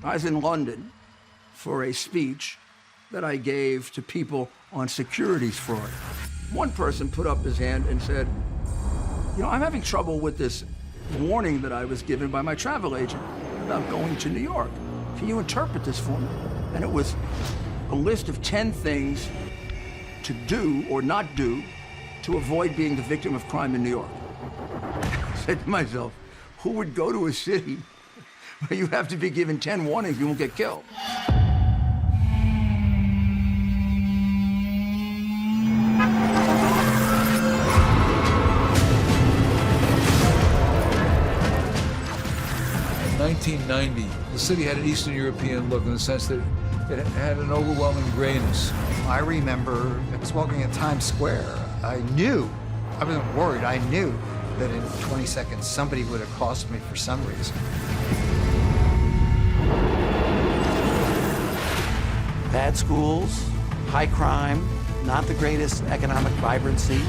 I was in London for a speech that I gave to people on securities fraud. One person put up his hand and said, you know, I'm having trouble with this warning that I was given by my travel agent about going to New York. Can you interpret this for me? And it was a list of 10 things to do or not do to avoid being the victim of crime in New York. I said to myself, who would go to a city where you have to be given 10 warnings you won't get killed? In 1990, the city had an Eastern European look in the sense that it had an overwhelming grayness. I remember I was walking in Times Square. I wasn't worried, I knew that in 20 seconds somebody would accost me for some reason. Bad schools, high crime, not the greatest economic vibrancy.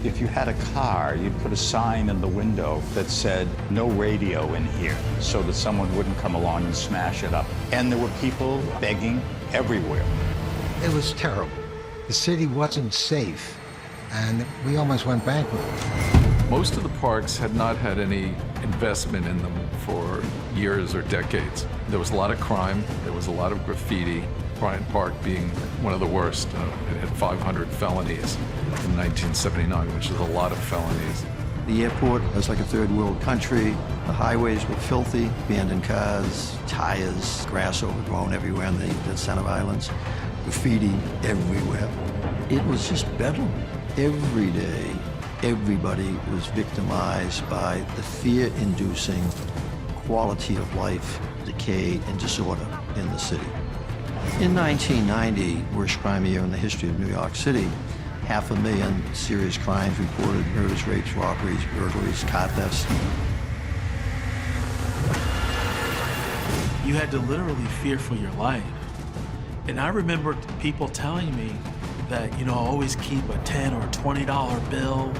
If you had a car, you'd put a sign in the window that said, no radio in here, so that someone wouldn't come along and smash it up. And there were people begging everywhere. It was terrible. The city wasn't safe, and we almost went bankrupt. Most of the parks had not had any investment in them for years or decades. There was a lot of crime, there was a lot of graffiti, Bryant Park being one of the worst. It had 500 felonies in 1979, which is a lot of felonies. The airport was like a third world country. The highways were filthy, abandoned cars, tires, grass overgrown everywhere on the center islands, graffiti everywhere. It was just bedlam. Every day, everybody was victimized by the fear-inducing quality of life, decay, and disorder in the city. In 1990, worst crime year in the history of New York City, 500,000 serious crimes reported: murders, rapes, robberies, burglaries, car thefts. You had to literally fear for your life. And I remember people telling me that, you know, I always keep a $10 or $20 bill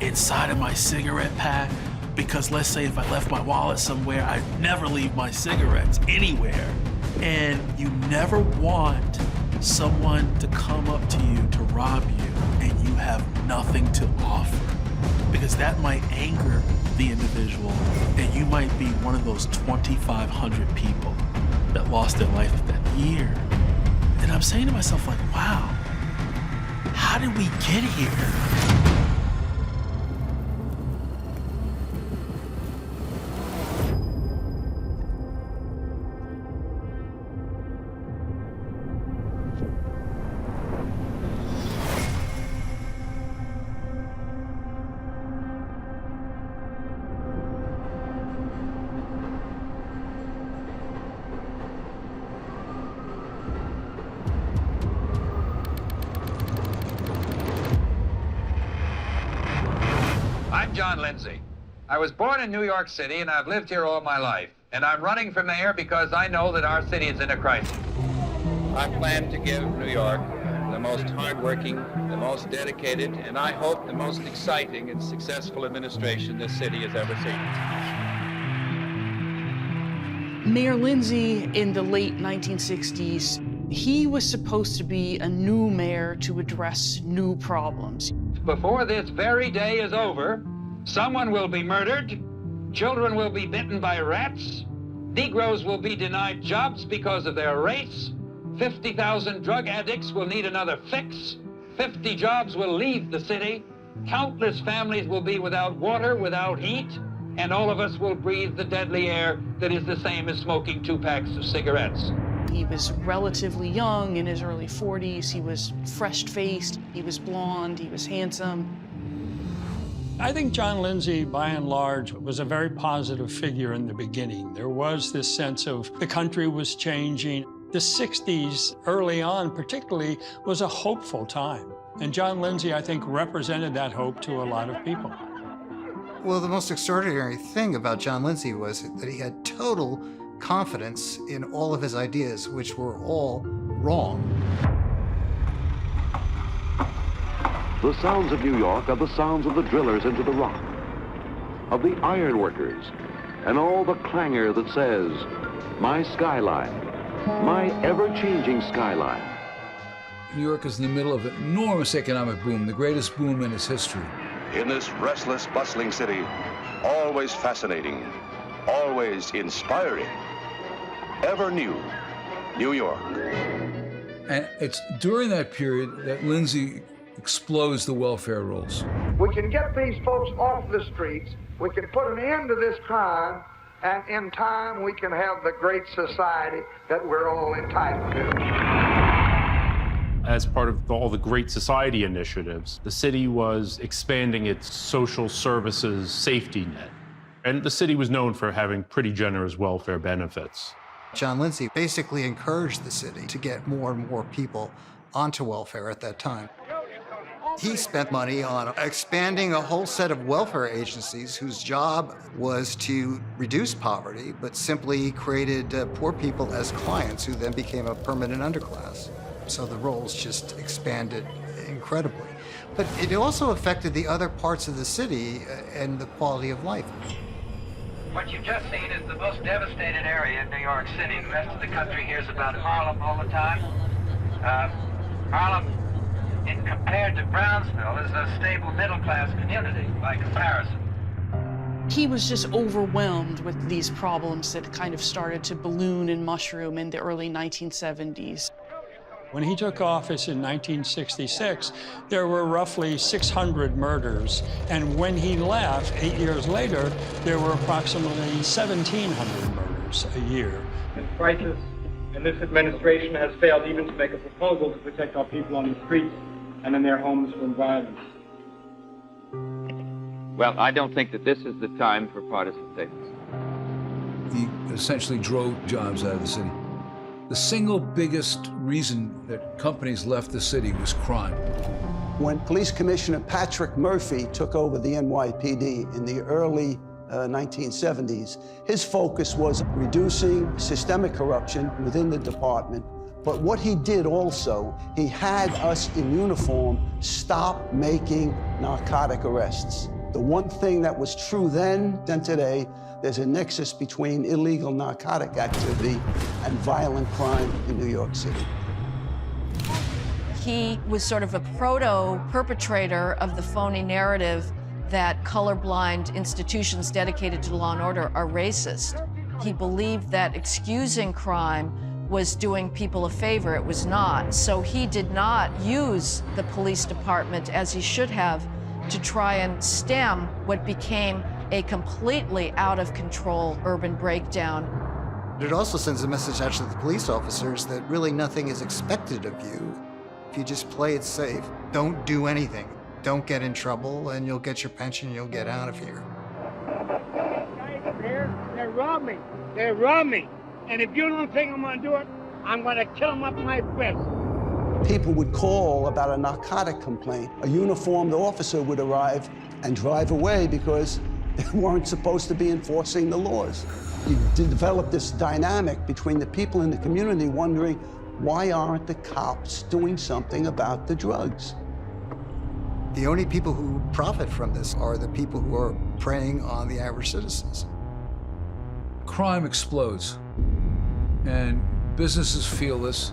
inside of my cigarette pack because let's say if I left my wallet somewhere, I'd never leave my cigarettes anywhere. And you never want someone to come up to you to rob you and you have nothing to offer, because that might anger the individual and you might be one of those 2,500 people that lost their life that year. And I'm saying to myself, like, wow, how did we get here? I'm John Lindsay. I was born in New York City and I've lived here all my life. And I'm running for mayor because I know that our city is in a crisis. I plan to give New York the most hardworking, the most dedicated, and I hope the most exciting and successful administration this city has ever seen. Mayor Lindsay in the late 1960s, he was supposed to be a new mayor to address new problems. Before this very day is over, someone will be murdered, children will be bitten by rats, Negroes will be denied jobs because of their race, 50,000 drug addicts will need another fix, 50 jobs will leave the city, countless families will be without water, without heat, and all of us will breathe the deadly air that is the same as smoking 2 packs of cigarettes. He was relatively young, in his early 40s. He was fresh-faced, he was blonde, he was handsome. I think John Lindsay, by and large, was a very positive figure in the beginning. There was this sense of the country was changing. The 60s, early on particularly, was a hopeful time. And John Lindsay, I think, represented that hope to a lot of people. Well, the most extraordinary thing about John Lindsay was that he had total confidence in all of his ideas, which were all wrong. The sounds of New York are the sounds of the drillers into the rock, of the iron workers and all the clangor that says, my skyline, my ever-changing skyline. New York is in the middle of an enormous economic boom, the greatest boom in its history. In this restless, bustling city, always fascinating, always inspiring, ever new, New York. And it's during that period that Lindsay explodes the welfare rolls. We can get these folks off the streets, we can put an end to this crime, and in time we can have the great society that we're all entitled to. As part of all the Great Society initiatives, the city was expanding its social services safety net. And the city was known for having pretty generous welfare benefits. John Lindsay basically encouraged the city to get more and more people onto welfare at that time. He spent money on expanding a whole set of welfare agencies whose job was to reduce poverty, but simply created poor people as clients who then became a permanent underclass. So the roles just expanded incredibly. But it also affected the other parts of the city and the quality of life. What you've just seen is the most devastated area in New York City. The rest of the country hears about Harlem all the time. Harlem, compared to Brownsville, is a stable middle-class community by comparison. He was just overwhelmed with these problems that kind of started to balloon and mushroom in the early 1970s. When he took office in 1966, there were roughly 600 murders. And when he left, 8 years later, there were approximately 1,700 murders a year. This crisis and this administration has failed even to make a proposal to protect our people on the streets and in their homes from violence. Well, I don't think that this is the time for partisan statements. He essentially drove jobs out of the city. The single biggest reason that companies left the city was crime. When Police Commissioner Patrick Murphy took over the NYPD in the early 1970s, his focus was reducing systemic corruption within the department. But what he did also, he had us in uniform stop making narcotic arrests. The one thing that was true then and today, there's a nexus between illegal narcotic activity and violent crime in New York City. He was sort of a proto-perpetrator of the phony narrative that colorblind institutions dedicated to law and order are racist. He believed that excusing crime was doing people a favor. It was not. So he did not use the police department as he should have to try and stem what became a completely out of control urban breakdown. It also sends a message out to the police officers that really nothing is expected of you. If you just play it safe, don't do anything. Don't get in trouble and you'll get your pension and you'll get out of here. They robbed me. They robbed me. And if you don't think I'm gonna do it, I'm gonna kill them up my fist. People would call about a narcotic complaint. A uniformed officer would arrive and drive away because they weren't supposed to be enforcing the laws. You develop this dynamic between the people in the community wondering, why aren't the cops doing something about the drugs? The only people who profit from this are the people who are preying on the average citizens. Crime explodes, and businesses feel this,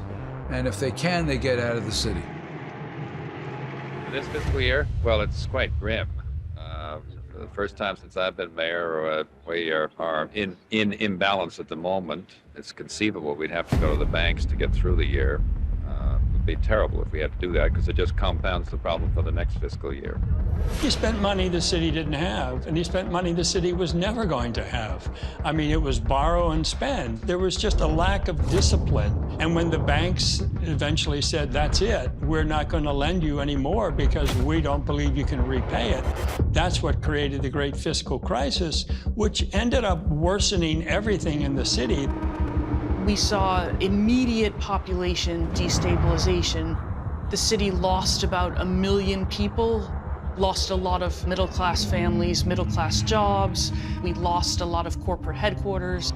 and if they can, they get out of the city. This fiscal year, well, it's quite grim. For the first time since I've been mayor, we are in imbalance at the moment. It's conceivable we'd have to go to the banks to get through the year. It would be terrible if we had to do that because it just compounds the problem for the next fiscal year. He spent money the city didn't have, and he spent money the city was never going to have. I mean, it was borrow and spend. There was just a lack of discipline. And when the banks eventually said, that's it, we're not going to lend you anymore because we don't believe you can repay it, that's what created the great fiscal crisis, which ended up worsening everything in the city. We saw immediate population destabilization. The city lost about 1 million people, lost a lot of middle-class families, middle-class jobs. We lost a lot of corporate headquarters.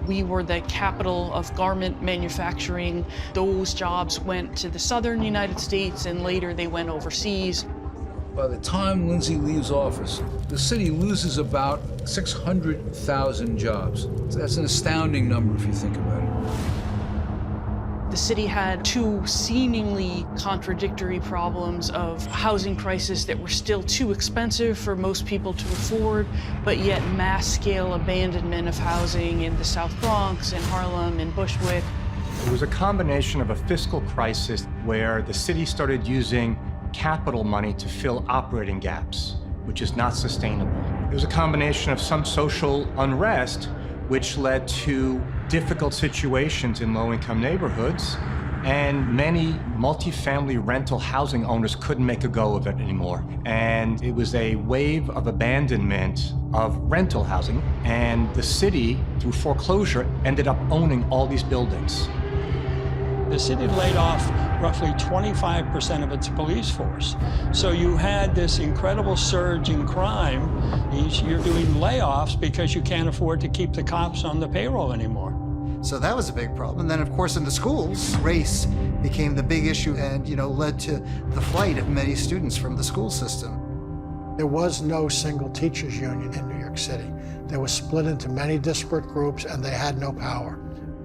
We were the capital of garment manufacturing. Those jobs went to the southern United States, and later they went overseas. By the time Lindsay leaves office, the city loses about 600,000 jobs. That's an astounding number if you think about it. The city had two seemingly contradictory problems of housing crisis that were still too expensive for most people to afford, but yet mass-scale abandonment of housing in the South Bronx, in Harlem, in Bushwick. It was a combination of a fiscal crisis where the city started using capital money to fill operating gaps, which is not sustainable. It was a combination of some social unrest, which led to difficult situations in low-income neighborhoods, and many multifamily rental housing owners couldn't make a go of it anymore. And it was a wave of abandonment of rental housing, and the city, through foreclosure, ended up owning all these buildings. The city laid off roughly 25% of its police force. So you had this incredible surge in crime. You're doing layoffs because you can't afford to keep the cops on the payroll anymore. So that was a big problem. And then, of course, in the schools, race became the big issue and, led to the flight of many students from the school system. There was no single teachers union in New York City. They were split into many disparate groups and they had no power.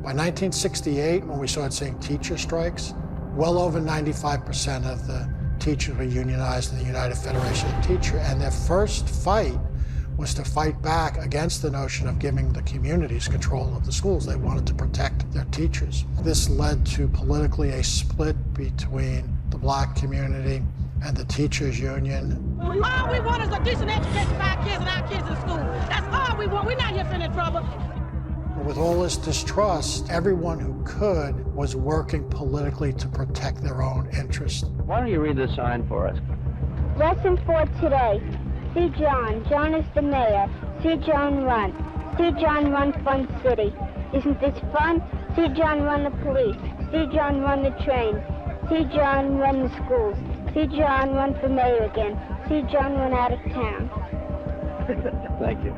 By 1968, when we started seeing teacher strikes, well over 95% of the teachers were unionized in the United Federation of Teachers, and their first fight was to fight back against the notion of giving the communities control of the schools. They wanted to protect their teachers. This led to politically a split between the black community and the teachers union. All we want is a decent education for our kids and our kids in school. That's all we want. We're not here for any trouble. With all this distrust, everyone who could was working politically to protect their own interests. Why don't you read the sign for us? Lesson for today. See John. John is the mayor. See John run. See John run Fun City. Isn't this fun? See John run the police. See John run the train. See John run the schools. See John run for mayor again. See John run out of town. Thank you.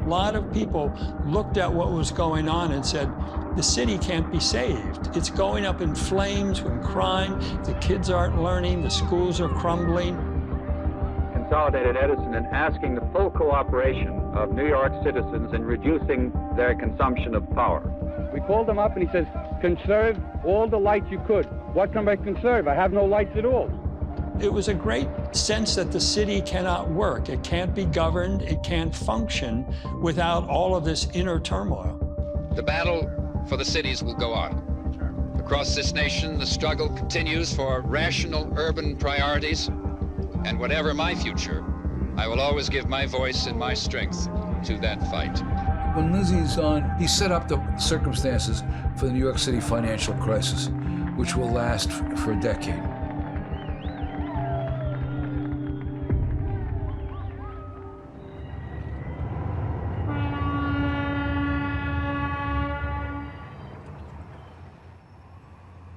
A lot of people looked at what was going on and said, the city can't be saved. It's going up in flames with crime. The kids aren't learning. The schools are crumbling. Consolidated Edison in asking the full cooperation of New York citizens in reducing their consumption of power. We called him up and he says, conserve all the lights you could. What can I conserve? I have no lights at all. It was a great sense that the city cannot work. It can't be governed. It can't function without all of this inner turmoil. The battle for the cities will go on. Across this nation, the struggle continues for rational urban priorities. And whatever my future, I will always give my voice and my strength to that fight. When Lindsay's on, he set up the circumstances for the New York City financial crisis, which will last for a decade.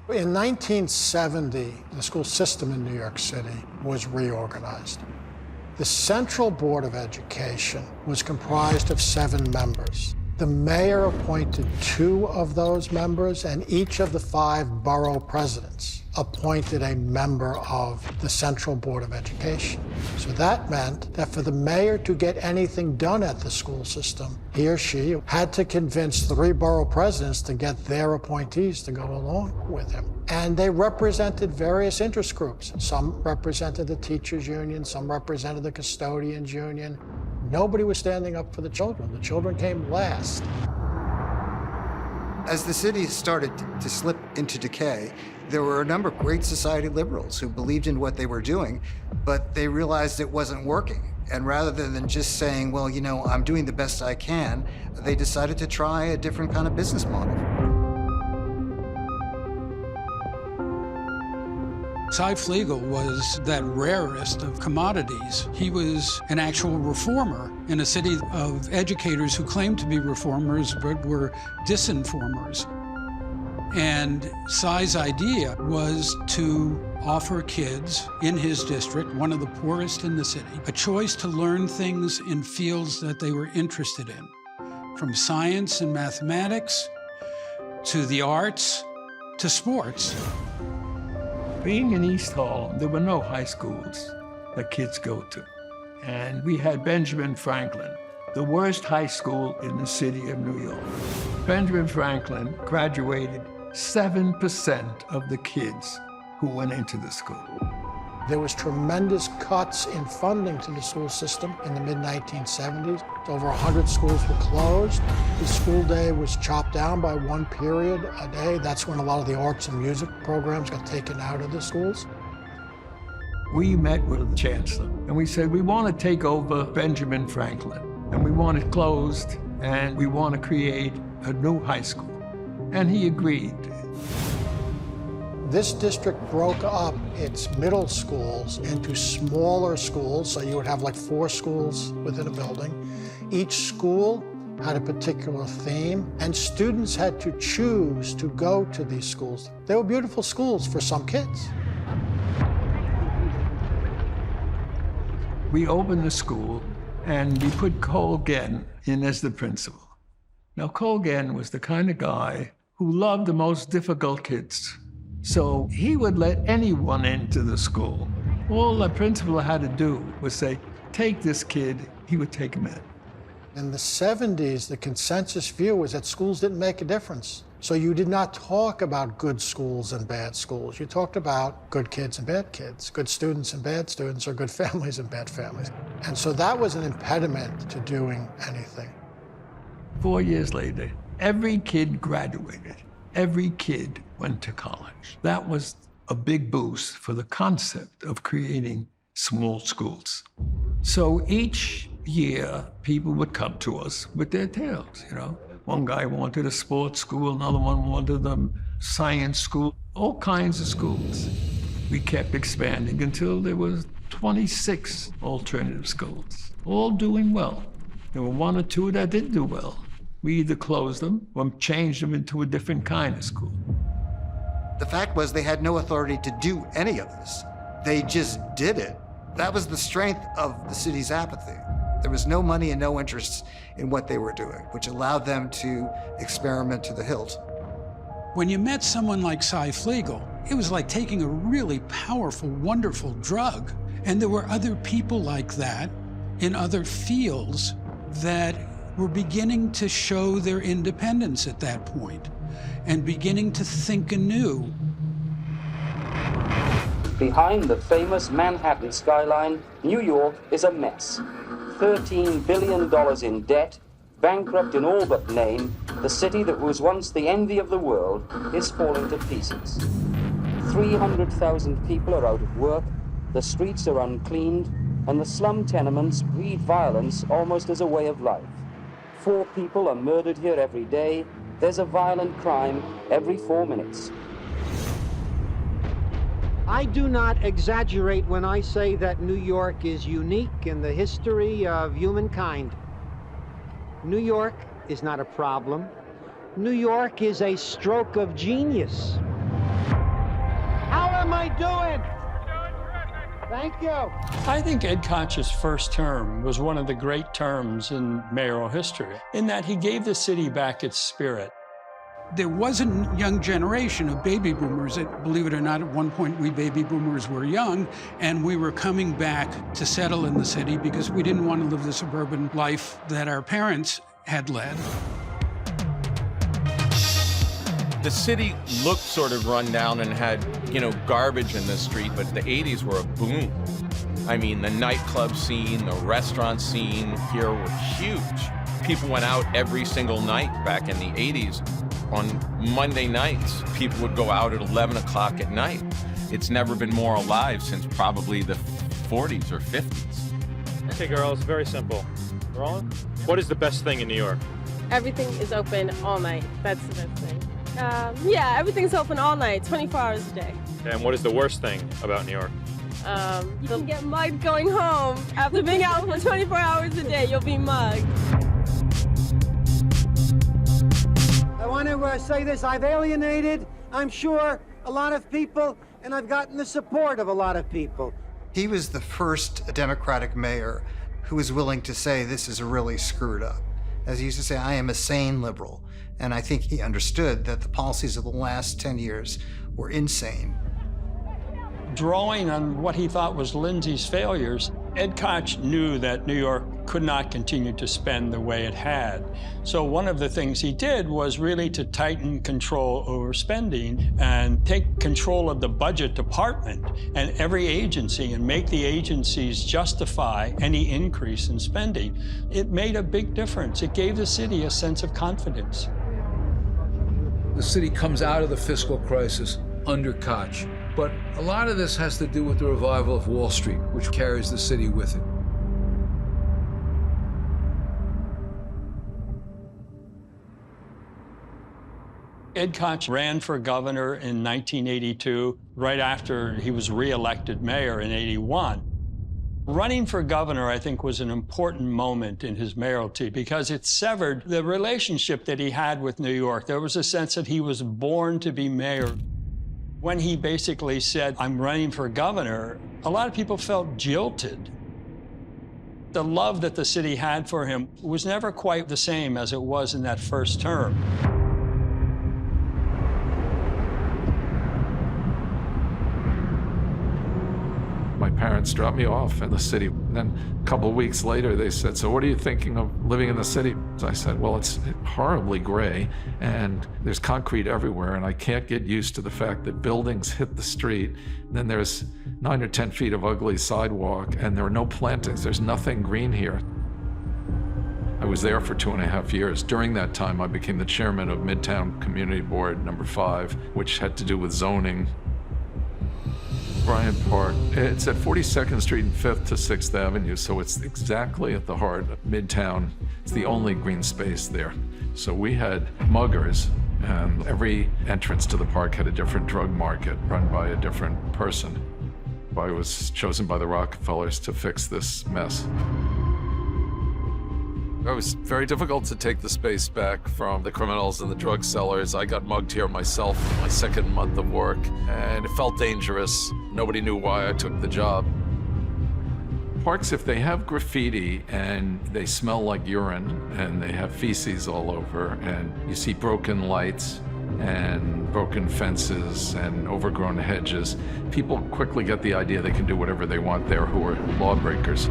In 1970, the school system in New York City was reorganized. The Central Board of Education was comprised of 7 members. The mayor appointed 2 of those members, and each of the 5 borough presidents appointed a member of the Central Board of Education. So that meant that for the mayor to get anything done at the school system, he or she had to convince 3 borough presidents to get their appointees to go along with him. And they represented various interest groups. Some represented the teachers union, some represented the custodians union. Nobody was standing up for the children. The children came last. As the city started to slip into decay, there were a number of great society liberals who believed in what they were doing, but they realized it wasn't working. And rather than just saying, well, I'm doing the best I can, they decided to try a different kind of business model. Cy Flegel was that rarest of commodities. He was an actual reformer in a city of educators who claimed to be reformers but were disinformers. And Cy's idea was to offer kids in his district, one of the poorest in the city, a choice to learn things in fields that they were interested in, from science and mathematics to the arts to sports. Being in East Hall, there were no high schools. that kids go to. And we had Benjamin Franklin, the worst high school in the city of New York. Benjamin Franklin graduated 7% of the kids who went into the school. There was tremendous cuts in funding to the school system in the mid-1970s. Over 100 schools were closed. The school day was chopped down by one period a day. That's when a lot of the arts and music programs got taken out of the schools. We met with the chancellor and we said, we want to take over Benjamin Franklin and we want it closed and we want to create a new high school. And he agreed. This district broke up its middle schools into smaller schools, so you would have like 4 schools within a building. Each school had a particular theme, and students had to choose to go to these schools. They were beautiful schools for some kids. We opened the school and we put Cole Genn in as the principal. Now, Cole Genn was the kind of guy who loved the most difficult kids. So he would let anyone into the school. All the principal had to do was say, take this kid, he would take him in. In the 70s, the consensus view was that schools didn't make a difference. So you did not talk about good schools and bad schools. You talked about good kids and bad kids, good students and bad students, or good families and bad families. And so that was an impediment to doing anything. 4 years later, every kid graduated. Every kid went to college. That was a big boost for the concept of creating small schools. So each year, people would come to us with their tales, you know. One guy wanted a sports school, another one wanted a science school, all kinds of schools. We kept expanding until there was 26 alternative schools, all doing well. There were 1 or 2 that didn't do well. We either closed them or changed them into a different kind of school. The fact was they had no authority to do any of this. They just did it. That was the strength of the city's apathy. There was no money and no interest in what they were doing, which allowed them to experiment to the hilt. When you met someone like Cy Flegel, it was like taking a really powerful, wonderful drug. And there were other people like that in other fields that were beginning to show their independence at that point and beginning to think anew. Behind the famous Manhattan skyline, New York is a mess. $13 billion in debt, bankrupt in all but name, the city that was once the envy of the world is falling to pieces. 300,000 people are out of work, the streets are uncleaned, and the slum tenements breed violence almost as a way of life. 4 people are murdered here every day. There's a violent crime every 4 minutes. I do not exaggerate when I say that New York is unique in the history of humankind. New York is not a problem. New York is a stroke of genius. How am I doing? Thank you. I think Ed Koch's first term was one of the great terms in mayoral history, in that he gave the city back its spirit. There was a young generation of baby boomers. Believe it or not, at one point we baby boomers were young, and we were coming back to settle in the city because we didn't want to live the suburban life that our parents had led. The city looked sort of run down and had, garbage in the street, but the 80s were a boom. I mean, the nightclub scene, the restaurant scene here were huge. People went out every single night back in the 80s. On Monday nights, people would go out at 11 o'clock at night. It's never been more alive since probably the 40s or 50s. Okay, girls, very simple. Rolling? What is the best thing in New York? Everything is open all night. That's the best thing. Yeah, everything's open all night, 24 hours a day. And what is the worst thing about New York? You can get mugged going home. After being out for 24 hours a day, you'll be mugged. I want to say this. I've alienated, I'm sure, a lot of people, and I've gotten the support of a lot of people. He was the first Democratic mayor who was willing to say this is really screwed up. As he used to say, I am a sane liberal. And I think he understood that the policies of the last 10 years were insane. Drawing on what he thought was Lindsay's failures, Ed Koch knew that New York could not continue to spend the way it had. So one of the things he did was really to tighten control over spending and take control of the budget department and every agency and make the agencies justify any increase in spending. It made a big difference. It gave the city a sense of confidence. The city comes out of the fiscal crisis under Koch, but a lot of this has to do with the revival of Wall Street, which carries the city with it. Ed Koch ran for governor in 1982, right after he was re-elected mayor in '81. Running for governor, I think, was an important moment in his mayoralty because it severed the relationship that he had with New York. There was a sense that he was born to be mayor. When he basically said, "I'm running for governor," a lot of people felt jilted. The love that the city had for him was never quite the same as it was in that first term. My parents dropped me off in the city. And then a couple of weeks later, they said, "So what are you thinking of living in the city?" So I said, "Well, it's horribly gray, and there's concrete everywhere, and I can't get used to the fact that buildings hit the street. And then there's 9 or 10 feet of ugly sidewalk, and there are no plantings. There's nothing green here." I was there for 2.5 years. During that time, I became the chairman of Midtown Community Board number 5, which had to do with zoning. Bryant Park, it's at 42nd Street and 5th to 6th Avenue, so it's exactly at the heart of Midtown. It's the only green space there. So we had muggers, and every entrance to the park had a different drug market run by a different person. I was chosen by the Rockefellers to fix this mess. It was very difficult to take the space back from the criminals and the drug sellers. I got mugged here myself my second month of work, and it felt dangerous. Nobody knew why I took the job. Parks, if they have graffiti and they smell like urine and they have feces all over and you see broken lights and broken fences and overgrown hedges, people quickly get the idea they can do whatever they want there who are lawbreakers.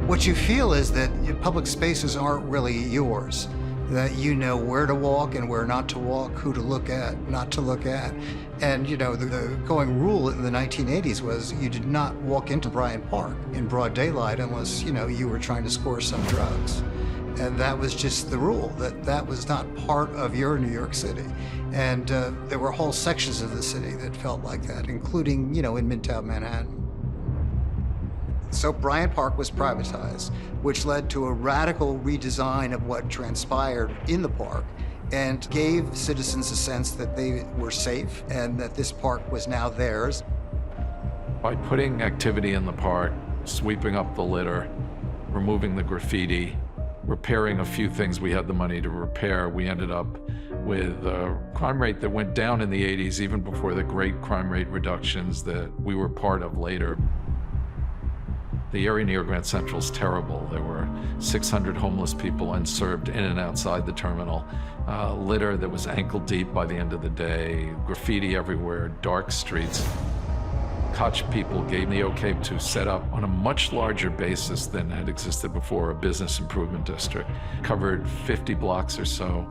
What you feel is that your public spaces aren't really yours, that you know where to walk and where not to walk, who to look at, not to look at. And, you know, the going rule in the 1980s was you did not walk into Bryant Park in broad daylight unless, you know, you were trying to score some drugs. And that was just the rule, that was not part of your New York City. And there were whole sections of the city that felt like that, including, you know, in Midtown Manhattan. So Bryant Park was privatized, which led to a radical redesign of what transpired in the park and gave citizens a sense that they were safe and that this park was now theirs. By putting activity in the park, sweeping up the litter, removing the graffiti, repairing a few things we had the money to repair, we ended up with a crime rate that went down in the 80s, even before the great crime rate reductions that we were part of later. The area near Grand Central is terrible. There were 600 homeless people unserved in and outside the terminal. Litter that was ankle deep by the end of the day, graffiti everywhere, dark streets. Koch people gave the okay to set up on a much larger basis than had existed before, a business improvement district. Covered 50 blocks or so.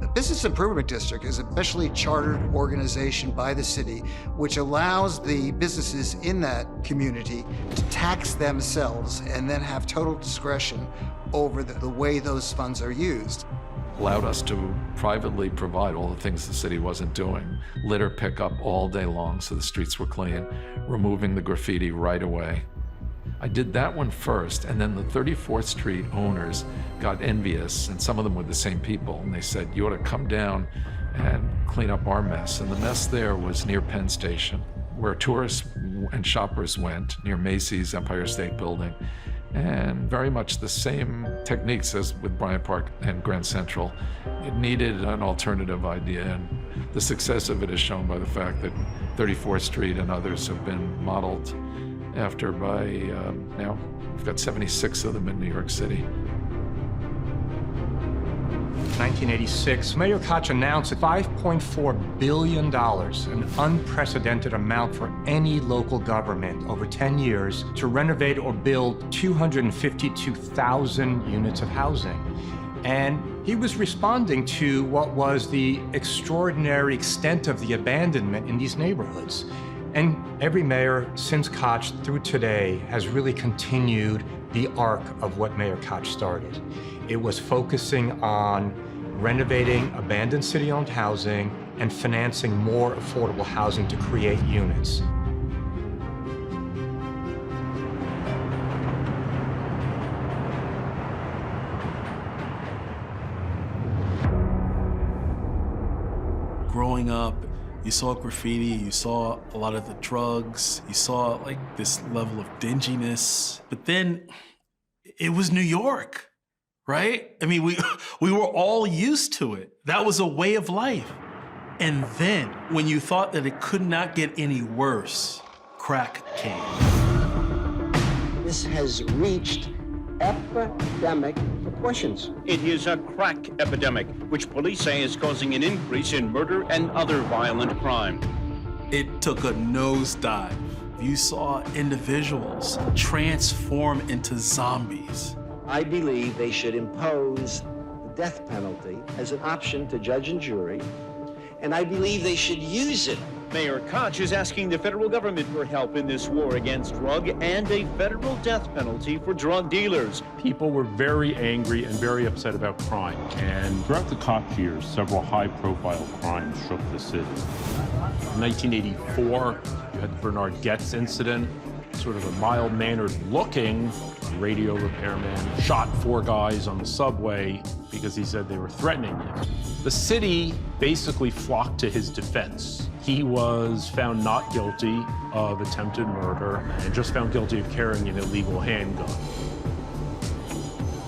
The Business Improvement District is a specially chartered organization by the city, which allows the businesses in that community to tax themselves and then have total discretion over the way those funds are used. Allowed us to privately provide all the things the city wasn't doing. Litter pickup all day long so the streets were clean, removing the graffiti right away. I did that one first, and then the 34th Street owners got envious, and some of them were the same people, and they said, "You ought to come down and clean up our mess." And the mess there was near Penn Station, where tourists and shoppers went, near Macy's Empire State Building, and very much the same techniques as with Bryant Park and Grand Central. It needed an alternative idea, and the success of it is shown by the fact that 34th Street and others have been modeled after by, now we've got 76 of them in New York City. 1986, Mayor Koch announced $5.4 billion, an unprecedented amount for any local government over 10 years, to renovate or build 252,000 units of housing. And he was responding to what was the extraordinary extent of the abandonment in these neighborhoods. And every mayor since Koch through today has really continued the arc of what Mayor Koch started. It was focusing on renovating abandoned city-owned housing and financing more affordable housing to create units. Growing up, you saw graffiti, you saw a lot of the drugs, you saw like this level of dinginess, but then it was New York, right? I mean, we were all used to it. That was a way of life. And then when you thought that it could not get any worse, crack came. This has reached epidemic proportions. It is a crack epidemic, which police say is causing an increase in murder and other violent crime. It took a nosedive. You saw individuals transform into zombies. I believe they should impose the death penalty as an option to judge and jury, and I believe they should use it. Mayor Koch is asking the federal government for help in this war against drug and a federal death penalty for drug dealers. People were very angry and very upset about crime. And throughout the Koch years, several high-profile crimes shook the city. In 1984, you had the Bernard Goetz incident. Sort of a mild-mannered looking radio repairman shot 4 guys on the subway because he said they were threatening him. The city basically flocked to his defense. He was found not guilty of attempted murder and just found guilty of carrying an illegal handgun.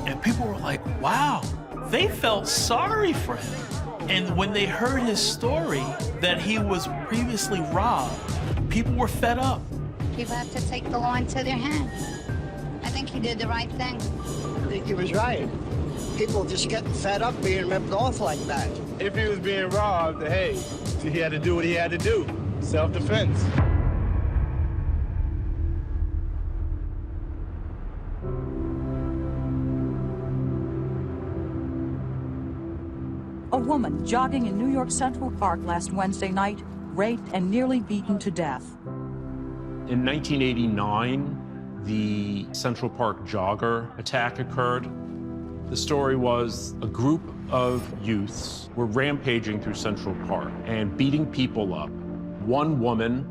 And people were like, wow, they felt sorry for him. And when they heard his story that he was previously robbed, people were fed up. People have to take the law into their hands. I think he did the right thing. I think he was right. People just getting fed up being ripped off like that. If he was being robbed, hey, he had to do what he had to do. Self-defense. A woman jogging in New York Central Park last Wednesday night, raped and nearly beaten to death. In 1989, the Central Park jogger attack occurred. The story was a group of youths were rampaging through Central Park and beating people up. One woman,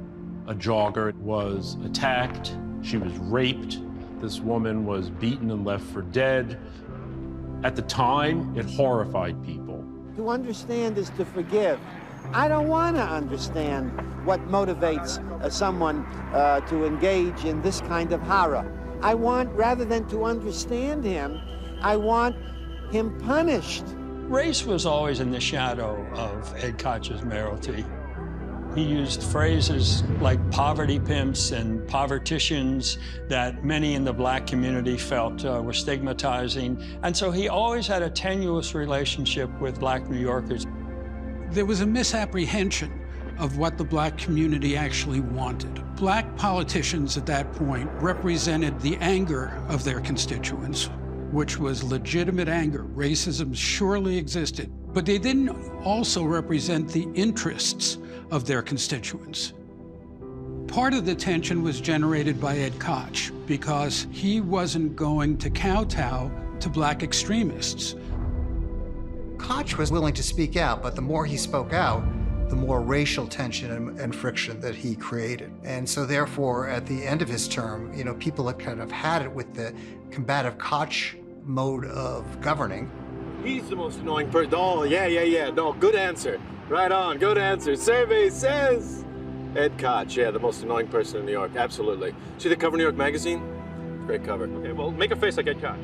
a jogger, was attacked. She was raped. This woman was beaten and left for dead. At the time, it horrified people. To understand is to forgive. I don't want to understand what motivates someone to engage in this kind of horror. I want, rather than to understand him, I want him punished. Race was always in the shadow of Ed Koch's mayoralty. He used phrases like poverty pimps and politicians that many in the black community felt were stigmatizing. And so he always had a tenuous relationship with black New Yorkers. There was a misapprehension of what the black community actually wanted. Black politicians at that point represented the anger of their constituents, which was legitimate anger. Racism surely existed, but they didn't also represent the interests of their constituents. Part of the tension was generated by Ed Koch because he wasn't going to kowtow to black extremists. Koch was willing to speak out, but the more he spoke out, the more racial tension and friction that he created. And so therefore, at the end of his term, you know, people had kind of had it with the combative Koch mode of governing. He's the most annoying person. Oh, yeah. No, good answer. Right on, good answer. Survey says Ed Koch, yeah, the most annoying person in New York, absolutely. See the cover of New York Magazine? Great cover. Okay, well, make a face like Ed Koch.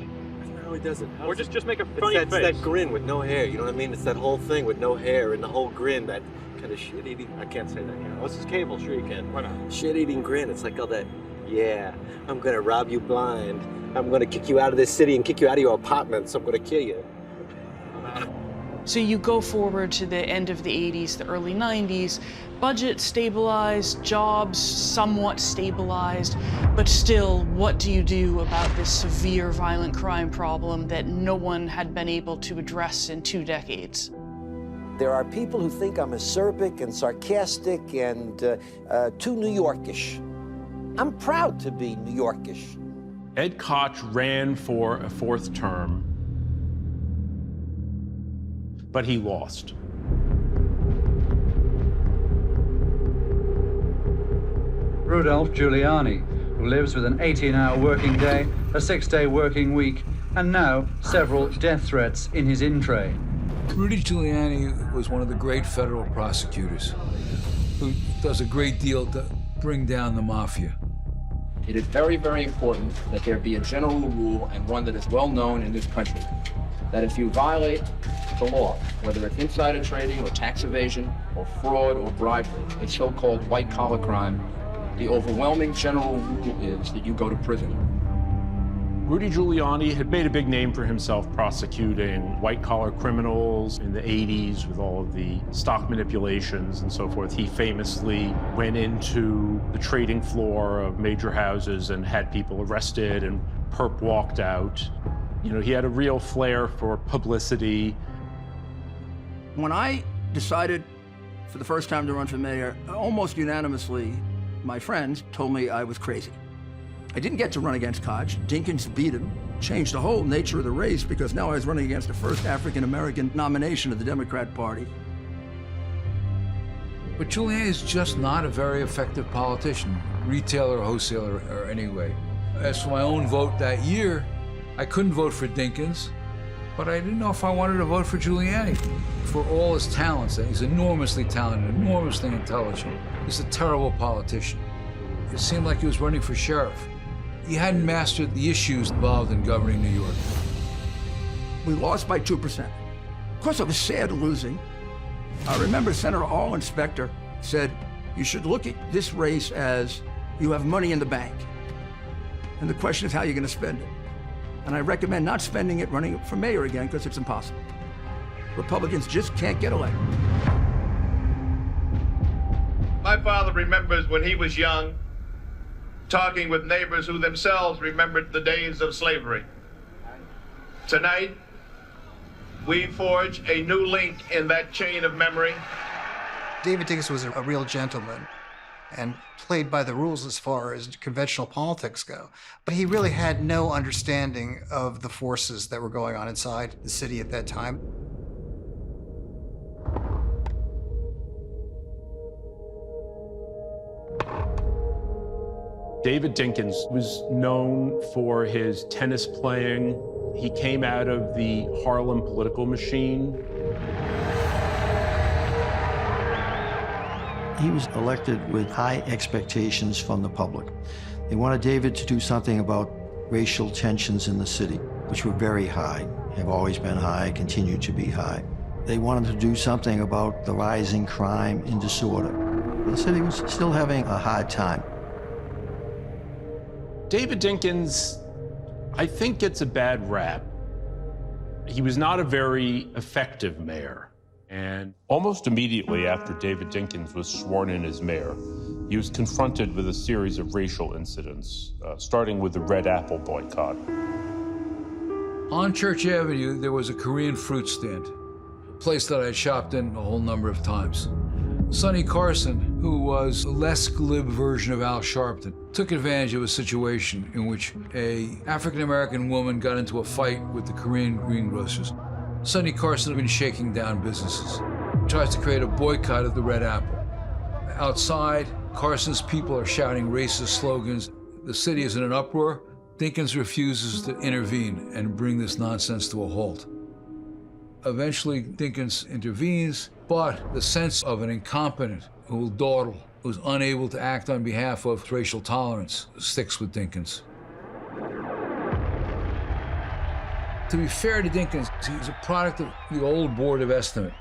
No, he doesn't. Or just make a funny face. It's that grin with no hair, you know what I mean? It's that whole thing with no hair and the whole grin, that kind of shit-eating, I can't say that here. What's his cable? Sure you can. Why not? Shit-eating grin, it's like all that, yeah, I'm gonna rob you blind. I'm gonna kick you out of this city and kick you out of your apartments. I'm gonna kill you. So you go forward to the end of the 80s, the early 90s, budget stabilized, jobs somewhat stabilized, but still, what do you do about this severe violent crime problem that no one had been able to address in 2 decades? There are people who think I'm acerbic and sarcastic and too New Yorkish. I'm proud to be New Yorkish. Ed Koch ran for a 4th term, but he lost. Rudolph Giuliani, who lives with an 18-hour working day, a 6-day working week, and now several death threats in his in-tray. Rudy Giuliani was one of the great federal prosecutors who does a great deal to bring down the mafia. It is very, very important that there be a general rule, and one that is well known in this country, that if you violate the law, whether it's insider trading or tax evasion or fraud or bribery, a so-called white-collar crime, the overwhelming general rule is that you go to prison. Rudy Giuliani had made a big name for himself prosecuting white-collar criminals in the 80s with all of the stock manipulations and so forth. He famously went into the trading floor of major houses and had people arrested, and perp walked out. You know, he had a real flair for publicity. When I decided for the first time to run for mayor, almost unanimously, my friends told me I was crazy. I didn't get to run against Koch. Dinkins beat him, changed the whole nature of the race, because now I was running against the first African-American nomination of the Democrat Party. But Giuliani is just not a very effective politician, retailer, wholesaler, or anyway. As for my own vote that year, I couldn't vote for Dinkins, but I didn't know if I wanted to vote for Giuliani. For all his talents, he's enormously talented, enormously intelligent. He's a terrible politician. It seemed like he was running for sheriff. He hadn't mastered the issues involved in governing New York. We lost by 2%. Of course, I was sad losing. I remember Senator All-Inspector said, you should look at this race as you have money in the bank. And the question is how you're going to spend it. And I recommend not spending it running for mayor again, because it's impossible. Republicans just can't get elected. My father remembers when he was young, talking with neighbors who themselves remembered the days of slavery. Tonight, we forge a new link in that chain of memory. David Dinkins was a real gentleman and played by the rules as far as conventional politics go. But he really had no understanding of the forces that were going on inside the city at that time. David Dinkins was known for his tennis playing. He came out of the Harlem political machine. He was elected with high expectations from the public. They wanted David to do something about racial tensions in the city, which were very high, have always been high, continue to be high. They wanted to do something about the rising crime and disorder. The city was still having a hard time. David Dinkins, I think, gets a bad rap. He was not a very effective mayor. And almost immediately after David Dinkins was sworn in as mayor, he was confronted with a series of racial incidents, starting with the Red Apple boycott. On Church Avenue, there was a Korean fruit stand, a place that I had shopped in a whole number of times. Sonny Carson, who was a less glib version of Al Sharpton, took advantage of a situation in which an African-American woman got into a fight with the Korean greengrocers. Sonny Carson had been shaking down businesses. He tries to create a boycott of the Red Apple. Outside, Carson's people are shouting racist slogans. The city is in an uproar. Dinkins refuses to intervene and bring this nonsense to a halt. Eventually, Dinkins intervenes, but the sense of an incompetent who will dawdle, who's unable to act on behalf of racial tolerance, sticks with Dinkins. To be fair to Dinkins, he's a product of the old Board of Estimate.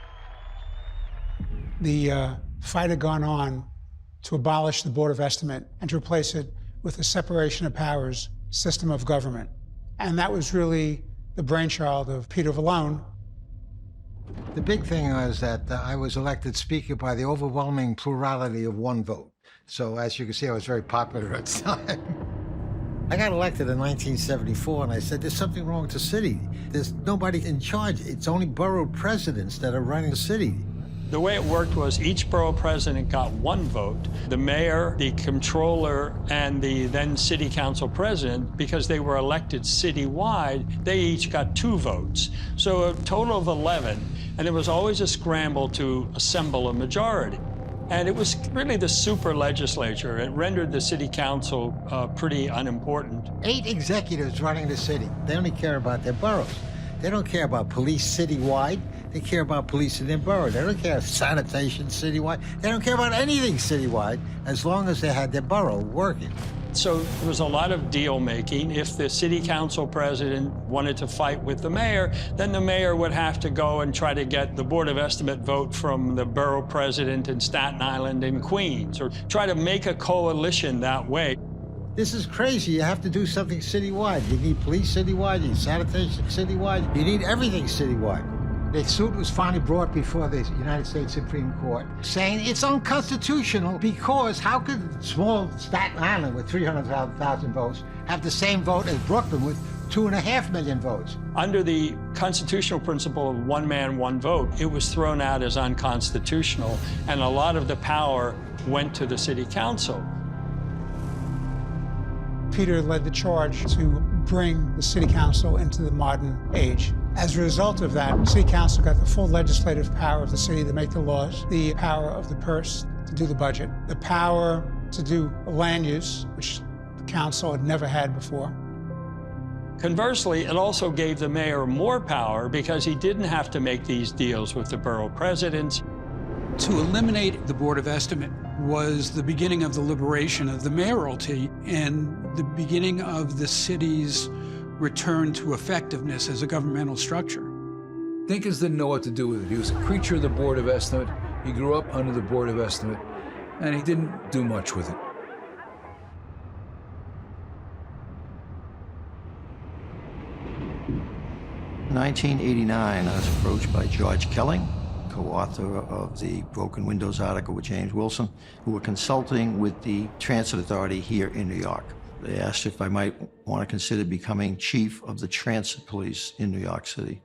The fight had gone on to abolish the Board of Estimate and to replace it with a separation of powers system of government. And that was really the brainchild of Peter Vallone. The big thing was that I was elected speaker by the overwhelming plurality of one vote. So as you can see, I was very popular at the time. I got elected in 1974, and I said, there's something wrong with the city. There's nobody in charge. It's only borough presidents that are running the city. The way it worked was each borough president got one vote. The mayor, the comptroller, and the then city council president, because they were elected citywide, they each got 2 votes. So a total of 11, and it was always a scramble to assemble a majority. And it was really the super legislature. It rendered the city council pretty unimportant. 8 executives running the city. They only care about their boroughs. They don't care about police citywide. They care about police in their borough. They don't care sanitation citywide. They don't care about anything citywide as long as they had their borough working. So there was a lot of deal making. If the city council president wanted to fight with the mayor, then the mayor would have to go and try to get the Board of Estimate vote from the borough president in Staten Island and Queens, or try to make a coalition that way. This is crazy. You have to do something citywide. You need police citywide, you need sanitation citywide, you need everything citywide. The suit was finally brought before the United States Supreme Court, saying it's unconstitutional because how could small Staten Island with 300,000 votes have the same vote as Brooklyn with 2.5 million votes? Under the constitutional principle of one man, one vote, it was thrown out as unconstitutional, and a lot of the power went to the city council. Peter led the charge to bring the city council into the modern age. As a result of that, the city council got the full legislative power of the city to make the laws, the power of the purse to do the budget, the power to do land use, which the council had never had before. Conversely, it also gave the mayor more power because he didn't have to make these deals with the borough presidents. To eliminate the Board of Estimate was the beginning of the liberation of the mayoralty and the beginning of the city's return to effectiveness as a governmental structure. Dinkins didn't know what to do with it. He was a creature of the Board of Estimate. He grew up under the Board of Estimate, and he didn't do much with it. In 1989, I was approached by George Kelling, co-author of the Broken Windows article with James Wilson, who were consulting with the Transit Authority here in New York. They asked if I might want to consider becoming chief of the transit police in New York City.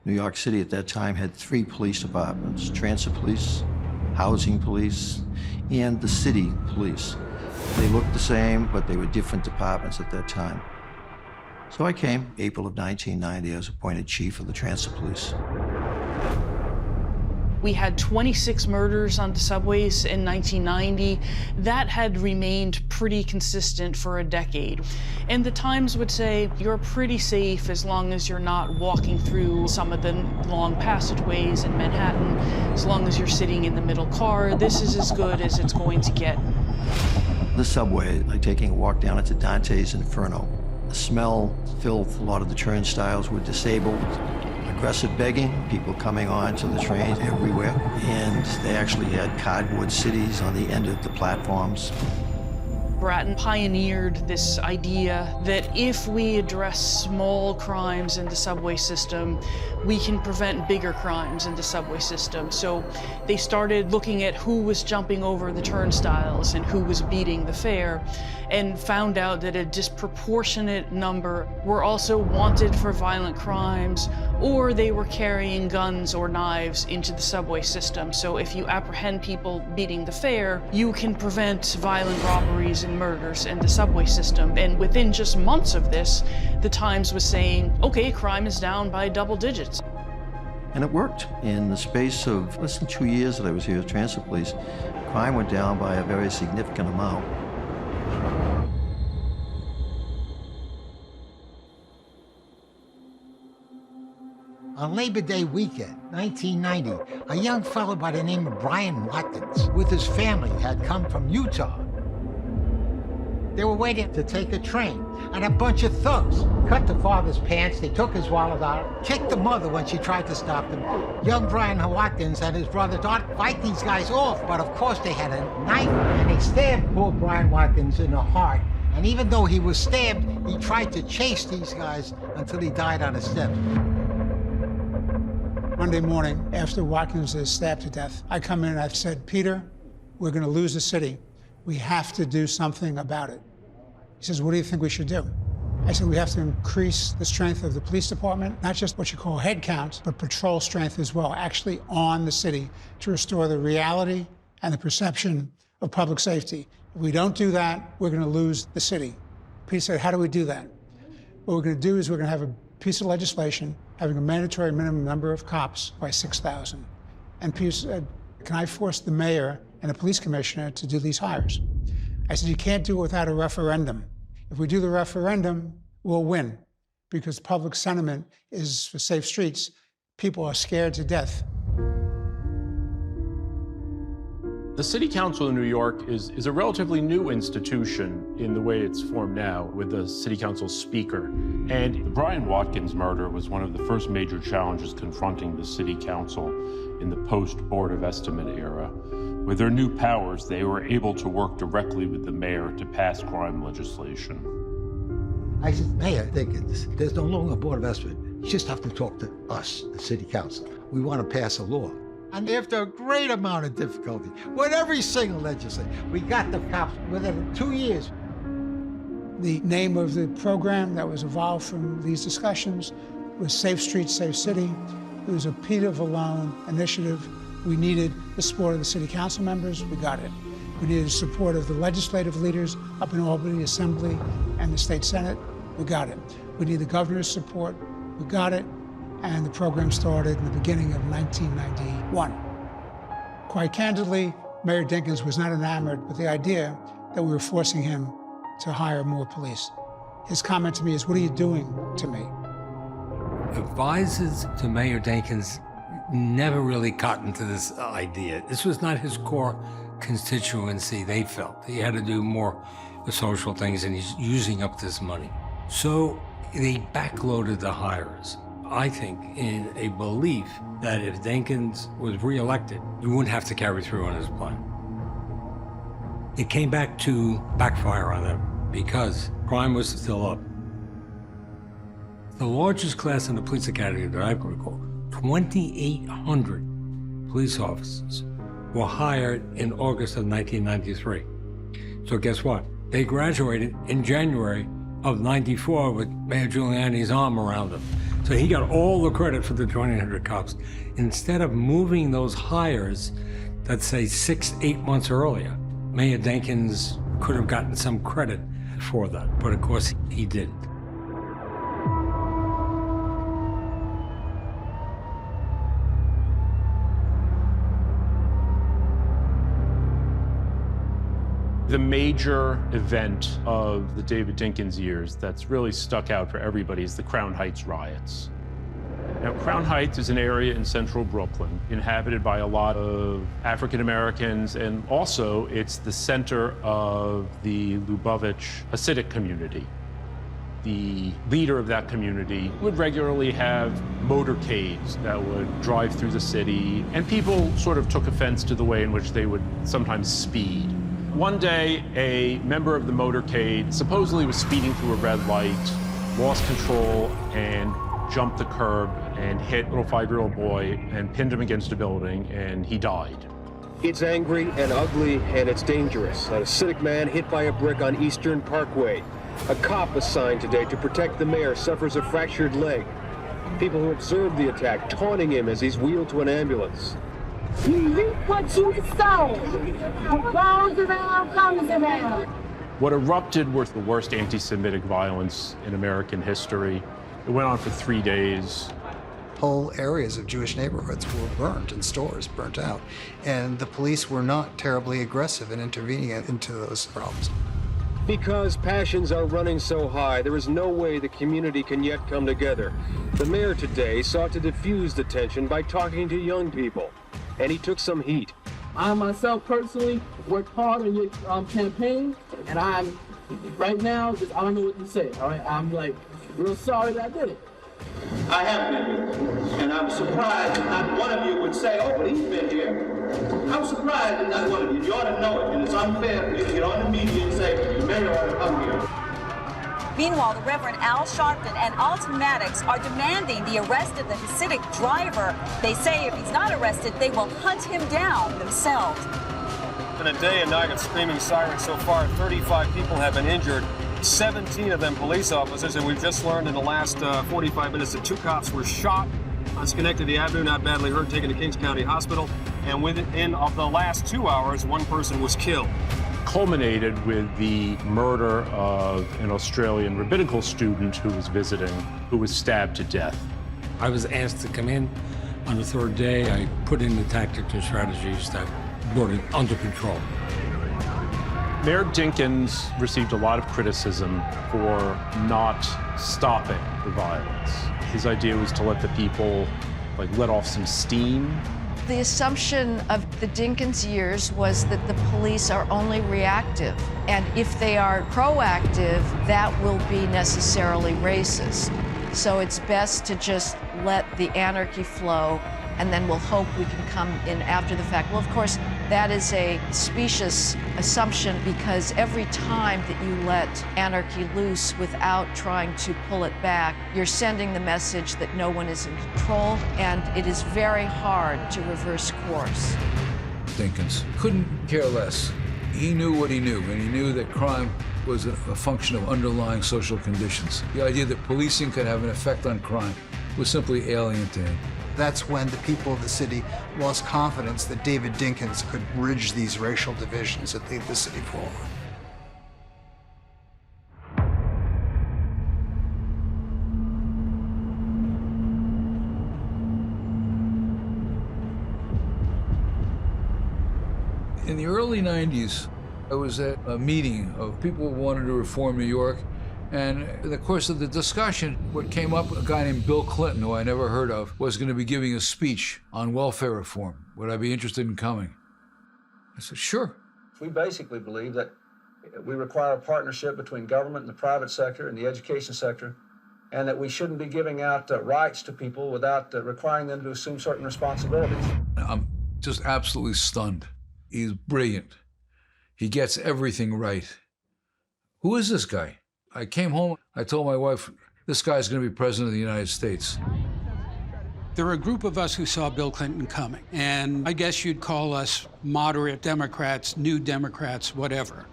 New York City at that time had 3 police departments: transit police, housing police, and the city police. They looked the same, but they were different departments at that time. So I came. April of 1990, I was appointed chief of the transit police. We had 26 murders on the subways in 1990. That had remained pretty consistent for a decade. And the Times would say, you're pretty safe as long as you're not walking through some of the long passageways in Manhattan, as long as you're sitting in the middle car. This is as good as it's going to get. The subway, like taking a walk down into Dante's Inferno. The smell, filth, a lot of the turnstiles were disabled. Aggressive begging, people coming on to the train everywhere. And they actually had cardboard cities on the end of the platforms. Bratton pioneered this idea that if we address small crimes in the subway system, we can prevent bigger crimes in the subway system. So they started looking at who was jumping over the turnstiles and who was beating the fare, and found out that a disproportionate number were also wanted for violent crimes, or they were carrying guns or knives into the subway system. So if you apprehend people beating the fare, you can prevent violent robberies and murders in the subway system. And within just months of this, the Times was saying, okay, crime is down by double digits. And it worked. In the space of less than 2 years that I was here as transit police, crime went down by a very significant amount. On Labor Day weekend, 1990, a young fellow by the name of Brian Watkins, with his family, had come from Utah. They were waiting to take a train, and a bunch of thugs cut the father's pants, they took his wallet out, kicked the mother when she tried to stop them. Young Brian Watkins and his brother thought to fight these guys off, but of course they had a knife, and they stabbed poor Brian Watkins in the heart. And even though he was stabbed, he tried to chase these guys until he died on the steps. Monday morning, after Watkins is stabbed to death, I come in and I've said, Peter, we're going to lose the city. We have to do something about it. He says, what do you think we should do? I said, we have to increase the strength of the police department, not just what you call head count, but patrol strength as well, actually on the city to restore the reality and the perception of public safety. If we don't do that, we're going to lose the city. Peter said, how do we do that? What we're going to do is we're going to have a piece of legislation having a mandatory minimum number of cops by 6,000. And Peter said, can I force the mayor and the police commissioner to do these hires? I said, you can't do it without a referendum. If we do the referendum, we'll win, because public sentiment is for safe streets. People are scared to death. The City Council in New York is a relatively new institution in the way it's formed now, with the City Council Speaker. And the Brian Watkins murder was one of the first major challenges confronting the City Council in the post-Board of Estimate era. With their new powers, they were able to work directly with the mayor to pass crime legislation. I said, Mayor Dinkins, there's no longer a Board of Estimate. You just have to talk to us, the City Council. We want to pass a law. And after a great amount of difficulty, with every single legislature, we got the cops within 2 years. The name of the program that was evolved from these discussions was Safe Streets, Safe City. It was a Peter Vallone initiative. We needed the support of the City Council members. We got it. We needed the support of the legislative leaders up in Albany Assembly and the State Senate. We got it. We need the governor's support. We got it. And the program started in the beginning of 1991. Quite candidly, Mayor Dinkins was not enamored with the idea that we were forcing him to hire more police. His comment to me is, what are you doing to me? Advisors to Mayor Dinkins never really got into this idea. This was not his core constituency, they felt. He had to do more social things, and he's using up this money. So they backloaded the hires, I think, in a belief that if Dinkins was reelected, he wouldn't have to carry through on his plan. It came back to backfire on them because crime was still up. The largest class in the police academy that I can recall, 2,800 police officers were hired in August of 1993. So guess what? They graduated in January of 94 with Mayor Giuliani's arm around them. So he got all the credit for the 2,800 cops. Instead of moving those hires, let's say 6-8 months earlier, Mayor Dinkins could have gotten some credit for that, but of course he didn't. The major event of the David Dinkins years that's really stuck out for everybody is the Crown Heights riots. Now, Crown Heights is an area in central Brooklyn inhabited by a lot of African Americans, and also it's the center of the Lubavitch Hasidic community. The leader of that community would regularly have motorcades that would drive through the city, and people sort of took offense to the way in which they would sometimes speed. One day, a member of the motorcade supposedly was speeding through a red light, lost control, and jumped the curb and hit a little 5-year-old boy and pinned him against a building, and he died. It's angry and ugly, and it's dangerous. An acidic man hit by a brick on Eastern Parkway. A cop assigned today to protect the mayor suffers a fractured leg. People who observed the attack taunting him as he's wheeled to an ambulance. You reap what you sow. What goes around comes around. What erupted was the worst anti-Semitic violence in American history. It went on for 3 days. Whole areas of Jewish neighborhoods were burned and stores burnt out. And the police were not terribly aggressive in intervening into those problems. Because passions are running so high, there is no way the community can yet come together. The mayor today sought to diffuse the tension by talking to young people, and he took some heat. I myself personally worked hard on your campaign, and I'm right now I don't know what to say. All right, I'm like real sorry that I did it. I have been here, and I'm surprised that not one of you would say, oh, but he's been here. I'm surprised that not one of you. You ought to know it, and it's unfair for you to get on the media and say, the mayor ought to come here. Meanwhile, the Reverend Al Sharpton and Alton Maddox are demanding the arrest of the Hasidic driver. They say if he's not arrested, they will hunt him down themselves. In a day and night of screaming sirens so far, 35 people have been injured, 17 of them police officers, and we've just learned in the last 45 minutes that 2 cops were shot on Schenectady Avenue, not badly hurt, taken to Kings County Hospital, and within of the last 2 hours, 1 person was killed. Culminated with the murder of an Australian rabbinical student who was visiting, who was stabbed to death. I was asked to come in on the 3rd day. I put in the tactics and strategies that brought it under control. Mayor Dinkins received a lot of criticism for not stopping the violence. His idea was to let the people, let off some steam. The assumption of the Dinkins years was that the police are only reactive, and if they are proactive, that will be necessarily racist. So it's best to just let the anarchy flow, and then we'll hope we can come in after the fact. Well, of course, that is a specious assumption, because every time that you let anarchy loose without trying to pull it back, you're sending the message that no one is in control, and it is very hard to reverse course. Dinkins couldn't care less. He knew what he knew, and he knew that crime was a function of underlying social conditions. The idea that policing could have an effect on crime was simply alien to him. That's when the people of the city lost confidence that David Dinkins could bridge these racial divisions and lead the city forward. In the early 90s, I was at a meeting of people who wanted to reform New York. And in the course of the discussion, what came up, a guy named Bill Clinton, who I never heard of, was going to be giving a speech on welfare reform. Would I be interested in coming? I said, sure. We basically believe that we require a partnership between government and the private sector and the education sector, and that we shouldn't be giving out rights to people without requiring them to assume certain responsibilities. I'm just absolutely stunned. He's brilliant. He gets everything right. Who is this guy? I came home, I told my wife, this guy's going to be president of the United States. There were a group of us who saw Bill Clinton coming, and I guess you'd call us moderate Democrats, new Democrats, whatever.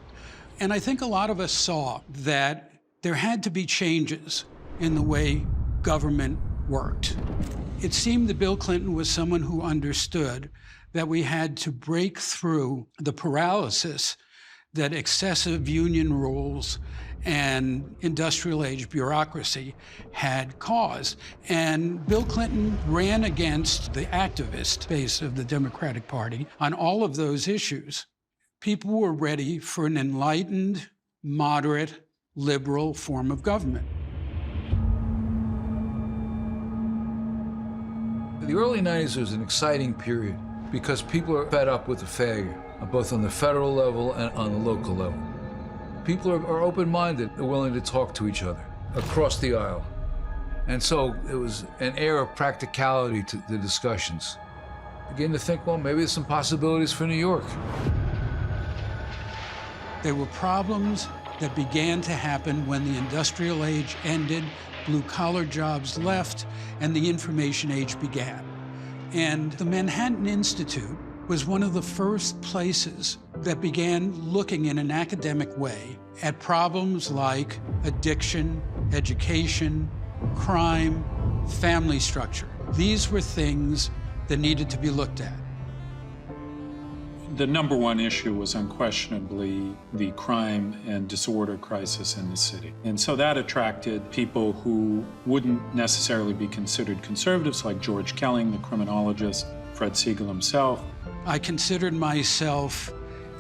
And I think a lot of us saw that there had to be changes in the way government worked. It seemed that Bill Clinton was someone who understood that we had to break through the paralysis that excessive union rules and industrial age bureaucracy had caused. And Bill Clinton ran against the activist base of the Democratic Party on all of those issues. People were ready for an enlightened, moderate, liberal form of government. The early 90s was an exciting period because people are fed up with the failure, both on the federal level and on the local level. People are open-minded, they're willing to talk to each other across the aisle. And so it was an air of practicality to the discussions. Began to think, well, maybe there's some possibilities for New York. There were problems that began to happen when the industrial age ended, blue-collar jobs left, and the information age began. And the Manhattan Institute was one of the first places that began looking in an academic way at problems like addiction, education, crime, family structure. These were things that needed to be looked at. The number one issue was unquestionably the crime and disorder crisis in the city. And so that attracted people who wouldn't necessarily be considered conservatives, like George Kelling, the criminologist, Fred Siegel himself. I considered myself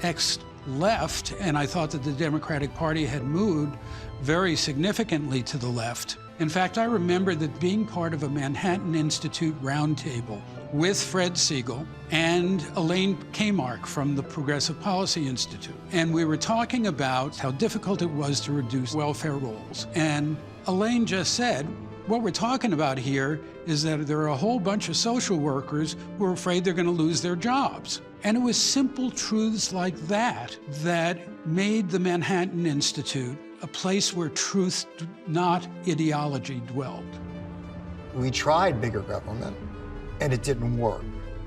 ex-left, and I thought that the Democratic Party had moved very significantly to the left. In fact, I remember that being part of a Manhattan Institute roundtable with Fred Siegel and Elaine Kamarck from the Progressive Policy Institute. And we were talking about how difficult it was to reduce welfare rolls. And Elaine just said, what we're talking about here is that there are a whole bunch of social workers who are afraid they're going to lose their jobs. And it was simple truths like that that made the Manhattan Institute a place where truth, not ideology, dwelled. We tried bigger government, and it didn't work.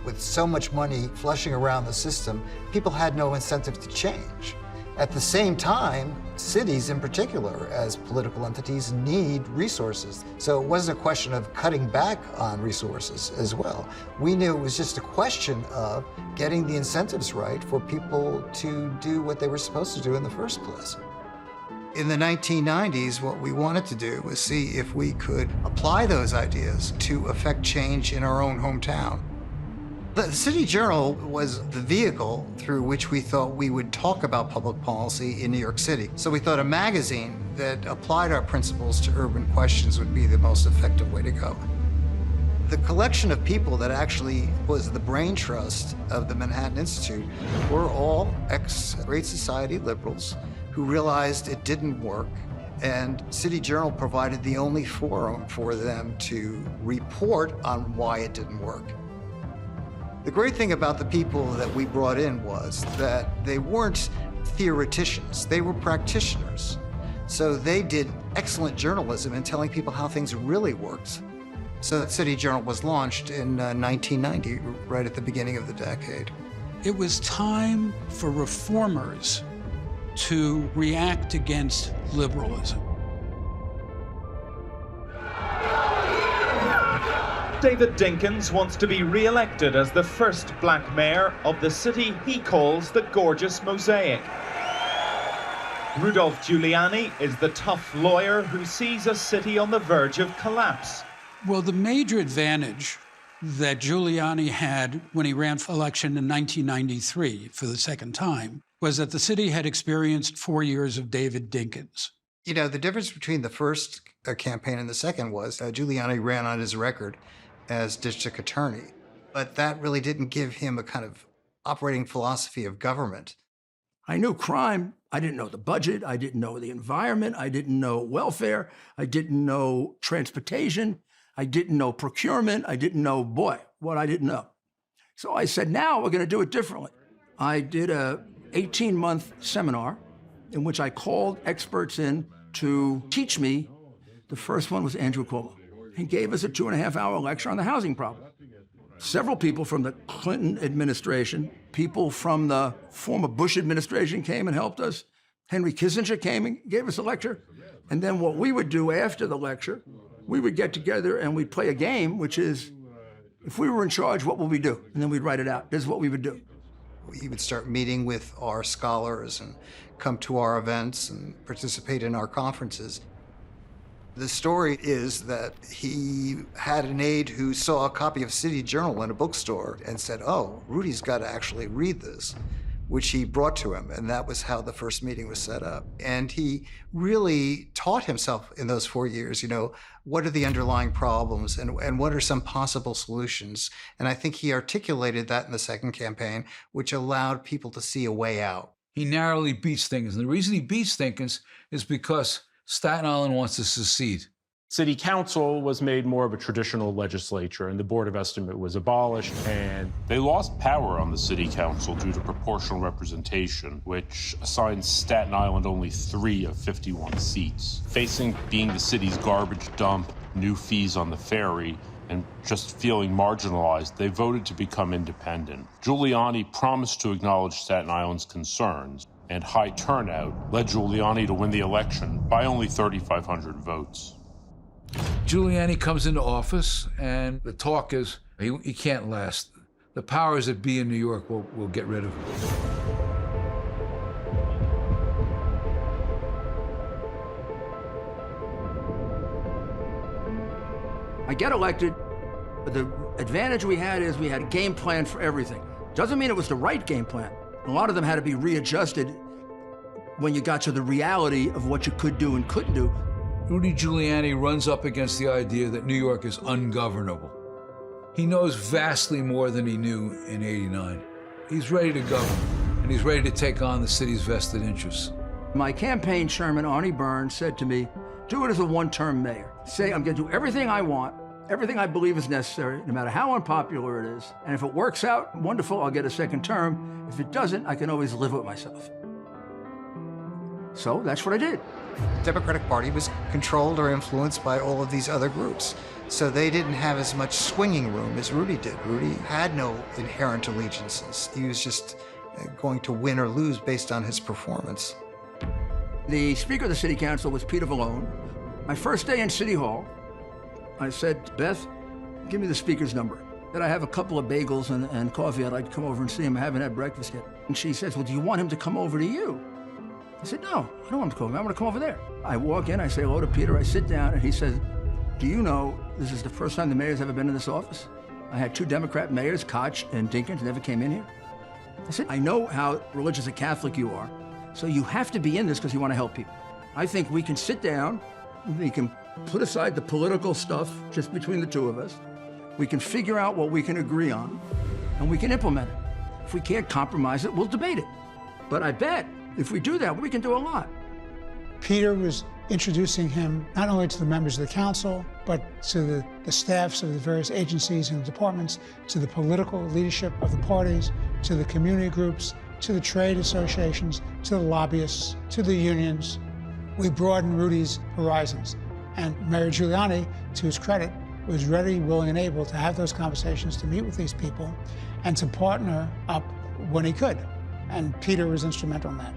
With so much money flushing around the system, people had no incentive to change. At the same time, cities in particular, as political entities, need resources. So it wasn't a question of cutting back on resources as well. We knew it was just a question of getting the incentives right for people to do what they were supposed to do in the first place. In the 1990s, what we wanted to do was see if we could apply those ideas to affect change in our own hometown. The City Journal was the vehicle through which we thought we would talk about public policy in New York City. So we thought a magazine that applied our principles to urban questions would be the most effective way to go. The collection of people that actually was the brain trust of the Manhattan Institute were all ex-Great Society liberals who realized it didn't work, and City Journal provided the only forum for them to report on why it didn't work. The great thing about the people that we brought in was that they weren't theoreticians, they were practitioners. So they did excellent journalism in telling people how things really worked. So the City Journal was launched in 1990, right at the beginning of the decade. It was time for reformers to react against liberalism. David Dinkins wants to be re-elected as the first black mayor of the city he calls the Gorgeous Mosaic. Rudolph Giuliani is the tough lawyer who sees a city on the verge of collapse. Well, the major advantage that Giuliani had when he ran for election in 1993 for the second time was that the city had experienced 4 years of David Dinkins. You know, the difference between the first campaign and the second was Giuliani ran on his record as district attorney, but that really didn't give him a kind of operating philosophy of government. I knew crime. I didn't know the budget. I didn't know the environment. I didn't know welfare. I didn't know transportation. I didn't know procurement. I didn't know, boy, what I didn't know. So I said, now we're going to do it differently. I did a 18-month seminar in which I called experts in to teach me. The first one was Andrew Cuomo. He gave us a 2.5-hour lecture on the housing problem. Several people from the Clinton administration, people from the former Bush administration came and helped us. Henry Kissinger came and gave us a lecture. And then what we would do after the lecture, we would get together and we'd play a game, which is, if we were in charge, what would we do? And then we'd write it out. This is what we would do. We would start meeting with our scholars and come to our events and participate in our conferences. The story is that he had an aide who saw a copy of City Journal in a bookstore and said, oh, Rudy's got to actually read this, which he brought to him. And that was how the first meeting was set up. And he really taught himself in those 4 years, you know, what are the underlying problems and what are some possible solutions? And I think he articulated that in the second campaign, which allowed people to see a way out. He narrowly beats Dinkins. And the reason he beats Dinkins is because Staten Island wants to secede. City council was made more of a traditional legislature, and the Board of Estimate was abolished, and they lost power on the city council due to proportional representation, which assigned Staten Island only 3 of 51 seats. Facing being the city's garbage dump, new fees on the ferry, and just feeling marginalized, they voted to become independent. Giuliani promised to acknowledge Staten Island's concerns, and high turnout led Giuliani to win the election by only 3,500 votes. Giuliani comes into office, and the talk is he can't last. The powers that be in New York will get rid of him. I get elected. The advantage we had is we had a game plan for everything. Doesn't mean it was the right game plan. A lot of them had to be readjusted when you got to the reality of what you could do and couldn't do. Rudy Giuliani runs up against the idea that New York is ungovernable. He knows vastly more than he knew in '89. He's ready to govern, and he's ready to take on the city's vested interests. My campaign chairman, Arnie Burns, said to me, do it as a one-term mayor. Say, I'm going to do everything I want, everything I believe is necessary, no matter how unpopular it is. And if it works out, wonderful, I'll get a second term. If it doesn't, I can always live with myself. So that's what I did. The Democratic Party was controlled or influenced by all of these other groups. So they didn't have as much swinging room as Rudy did. Rudy had no inherent allegiances. He was just going to win or lose based on his performance. The Speaker of the City Council was Peter Vallone. My first day in City Hall, I said, Beth, give me the Speaker's number. That I have a couple of bagels and coffee. I'd like to come over and see him. I haven't had breakfast yet. And she says, well, do you want him to come over to you? I said, no, I don't want him to come over. I want to come over there. I walk in, I say hello to Peter, I sit down, and he says, do you know this is the first time the mayor's ever been in this office? I had 2 Democrat mayors, Koch and Dinkins, never came in here. I said, I know how religious a Catholic you are, so you have to be in this because you want to help people. I think we can sit down, we can put aside the political stuff just between the two of us, we can figure out what we can agree on, and we can implement it. If we can't compromise it, we'll debate it. But I bet if we do that, we can do a lot. Peter was introducing him not only to the members of the council, but to the staffs of the various agencies and departments, to the political leadership of the parties, to the community groups, to the trade associations, to the lobbyists, to the unions. We broadened Rudy's horizons. And Mayor Giuliani, to his credit, was ready, willing, and able to have those conversations, to meet with these people, and to partner up when he could. And Peter was instrumental in that.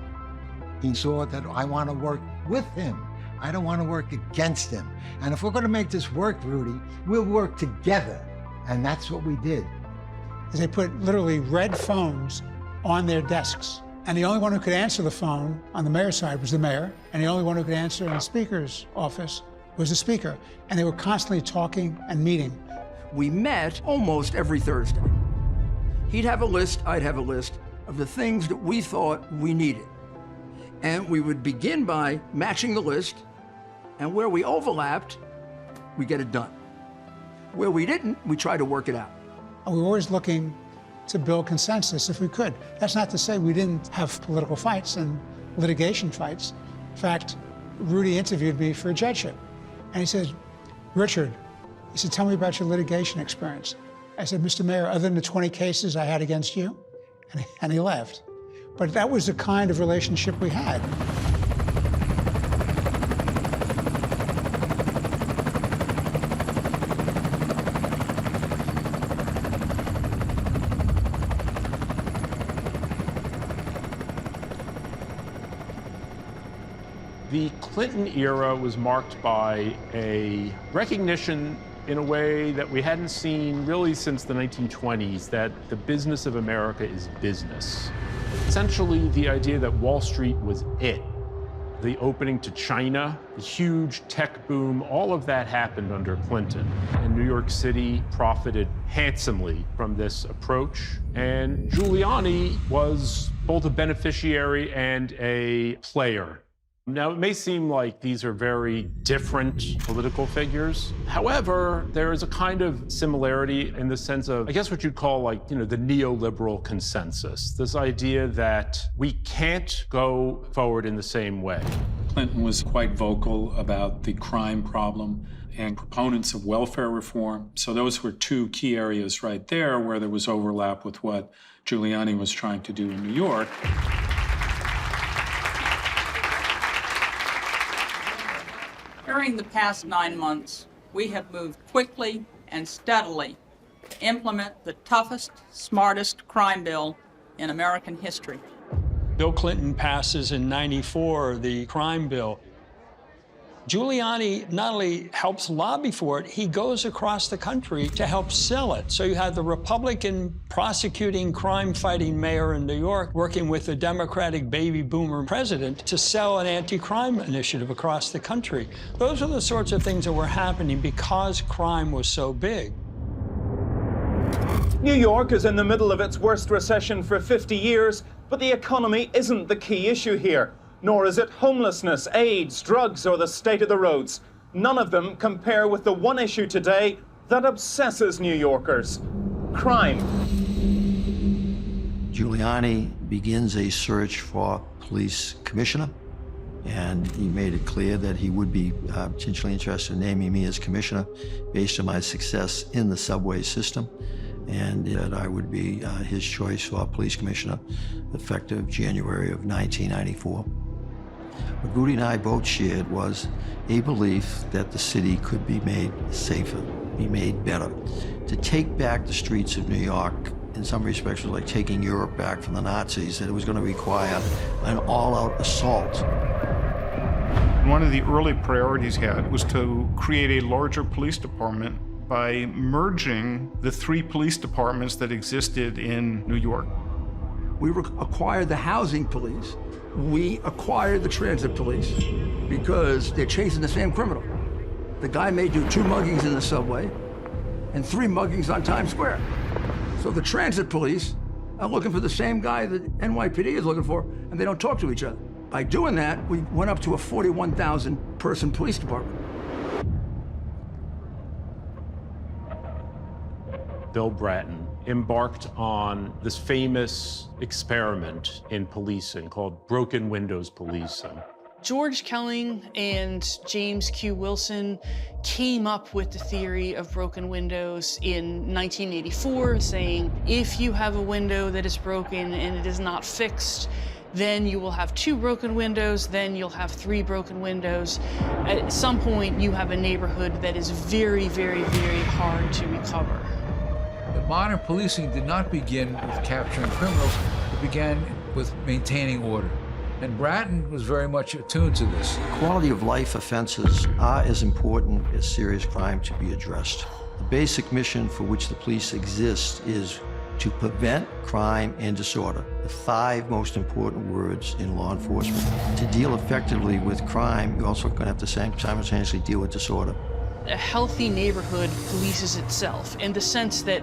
He saw that I want to work with him. I don't want to work against him. And if we're going to make this work, Rudy, we'll work together. And that's what we did. They put literally red phones on their desks. And the only one who could answer the phone on the mayor's side was the mayor. And the only one who could answer in the speaker's office was the speaker. And they were constantly talking and meeting. We met almost every Thursday. He'd have a list, I'd have a list of the things that we thought we needed. And we would begin by matching the list, and where we overlapped, we get it done. Where we didn't, we try to work it out. And we were always looking to build consensus if we could. That's not to say we didn't have political fights and litigation fights. In fact, Rudy interviewed me for a judgeship. And he said, Richard, he said, tell me about your litigation experience. I said, Mr. Mayor, other than the 20 cases I had against you? And he laughed. But that was the kind of relationship we had. The Clinton era was marked by a recognition in a way that we hadn't seen really since the 1920s, that the business of America is business. Essentially, the idea that Wall Street was it. The opening to China, the huge tech boom, all of that happened under Clinton. And New York City profited handsomely from this approach. And Giuliani was both a beneficiary and a player. Now, it may seem like these are very different political figures. However, there is a kind of similarity in the sense of, I guess what you'd call like, the neoliberal consensus. This idea that we can't go forward in the same way. Clinton was quite vocal about the crime problem and proponents of welfare reform. So those were 2 key areas right there where there was overlap with what Giuliani was trying to do in New York. During the past 9 months, we have moved quickly and steadily to implement the toughest, smartest crime bill in American history. Bill Clinton passes in '94 the crime bill. Giuliani not only helps lobby for it, he goes across the country to help sell it. So you have the Republican prosecuting crime-fighting mayor in New York working with the Democratic baby boomer president to sell an anti-crime initiative across the country. Those are the sorts of things that were happening because crime was so big. New York is in the middle of its worst recession for 50 years, but the economy isn't the key issue here. Nor is it homelessness, AIDS, drugs, or the state of the roads. None of them compare with the one issue today that obsesses New Yorkers: crime. Giuliani begins a search for police commissioner, and he made it clear that he would be potentially interested in naming me as commissioner based on my success in the subway system, and that I would be his choice for police commissioner effective January of 1994. What Rudy and I both shared was a belief that the city could be made safer, be made better. To take back the streets of New York, in some respects, was like taking Europe back from the Nazis, that it was going to require an all-out assault. One of the early priorities he had was to create a larger police department by merging the 3 police departments that existed in New York. We acquired the housing police. We acquired the transit police because they're chasing the same criminal. The guy may do 2 muggings in the subway and 3 muggings on Times Square. So the transit police are looking for the same guy that NYPD is looking for, and they don't talk to each other. By doing that, we went up to a 41,000 person police department. Bill Bratton embarked on this famous experiment in policing called broken windows policing. George Kelling and James Q. Wilson came up with the theory of broken windows in 1984, saying if you have a window that is broken and it is not fixed, then you will have 2 broken windows, then you'll have 3 broken windows. At some point, you have a neighborhood that is very, very, very hard to recover. But modern policing did not begin with capturing criminals, it began with maintaining order. And Bratton was very much attuned to this. Quality of life offenses are as important as serious crime to be addressed. The basic mission for which the police exist is to prevent crime and disorder, the 5 most important words in law enforcement. To deal effectively with crime, you're also going to have to simultaneously deal with disorder. A healthy neighborhood polices itself in the sense that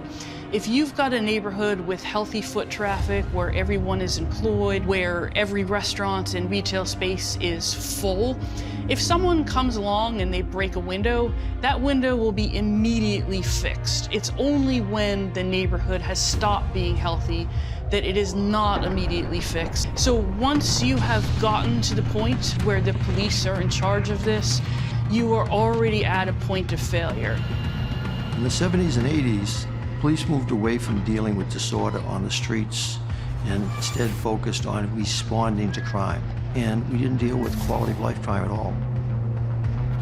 if you've got a neighborhood with healthy foot traffic, where everyone is employed, where every restaurant and retail space is full, if someone comes along and they break a window, that window will be immediately fixed. It's only when the neighborhood has stopped being healthy that it is not immediately fixed. So once you have gotten to the point where the police are in charge of this, you are already at a point of failure. In the 70s and 80s, police moved away from dealing with disorder on the streets and instead focused on responding to crime. And we didn't deal with quality of life crime at all.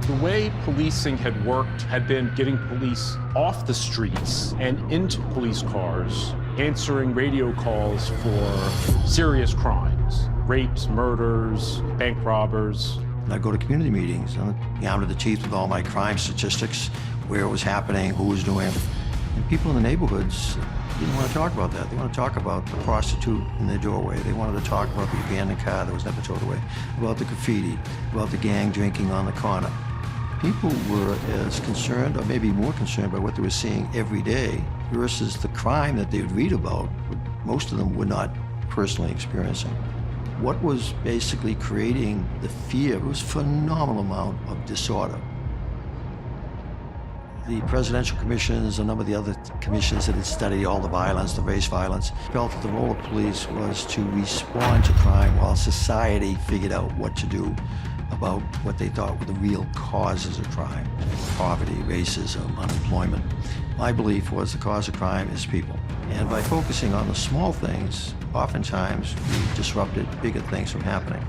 The way policing had worked had been getting police off the streets and into police cars, answering radio calls for serious crimes, rapes, murders, bank robbers. And I'd go to community meetings and I'd armed to the teeth with all my crime statistics, where it was happening, who was doing it. And people in the neighborhoods didn't want to talk about that. They want to talk about the prostitute in their doorway. They wanted to talk about the abandoned car that was never towed away, about the graffiti, about the gang drinking on the corner. People were as concerned, or maybe more concerned, by what they were seeing every day versus the crime that they would read about, most of them were not personally experiencing. What was basically creating the fear was a phenomenal amount of disorder. The presidential commissions, a number of the other commissions that had studied all the violence, the race violence, felt that the role of police was to respond to crime while society figured out what to do about what they thought were the real causes of crime: poverty, racism, unemployment. My belief was the cause of crime is people. And by focusing on the small things, oftentimes we disrupted bigger things from happening.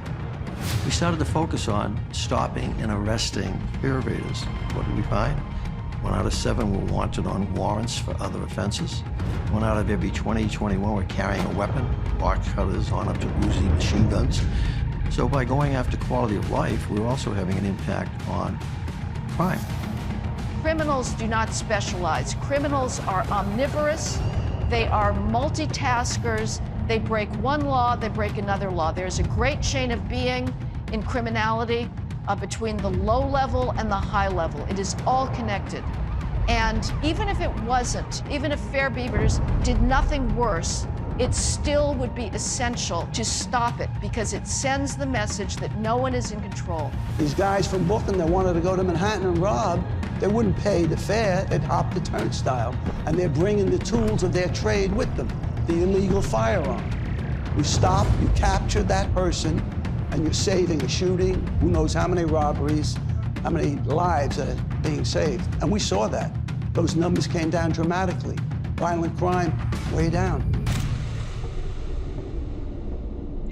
We started to focus on stopping and arresting fear evaders. What did we find? 1 out of 7 were wanted on warrants for other offenses. 1 out of every 20, 21 were carrying a weapon, box cutters on up to Uzi machine guns. So by going after quality of life, we're also having an impact on crime. Criminals do not specialize. Criminals are omnivorous. They are multitaskers. They break one law, they break another law. There's a great chain of being in criminality between the low level and the high level. It is all connected. And even if it wasn't, even if Fair Beavers did nothing worse, it still would be essential to stop it because it sends the message that no one is in control. These guys from Brooklyn that wanted to go to Manhattan and rob, they wouldn't pay the fare, they'd hop the turnstile. And they're bringing the tools of their trade with them, the illegal firearm. You stop, you capture that person, and you're saving a shooting, who knows how many robberies, how many lives are being saved. And we saw that. Those numbers came down dramatically. Violent crime, way down.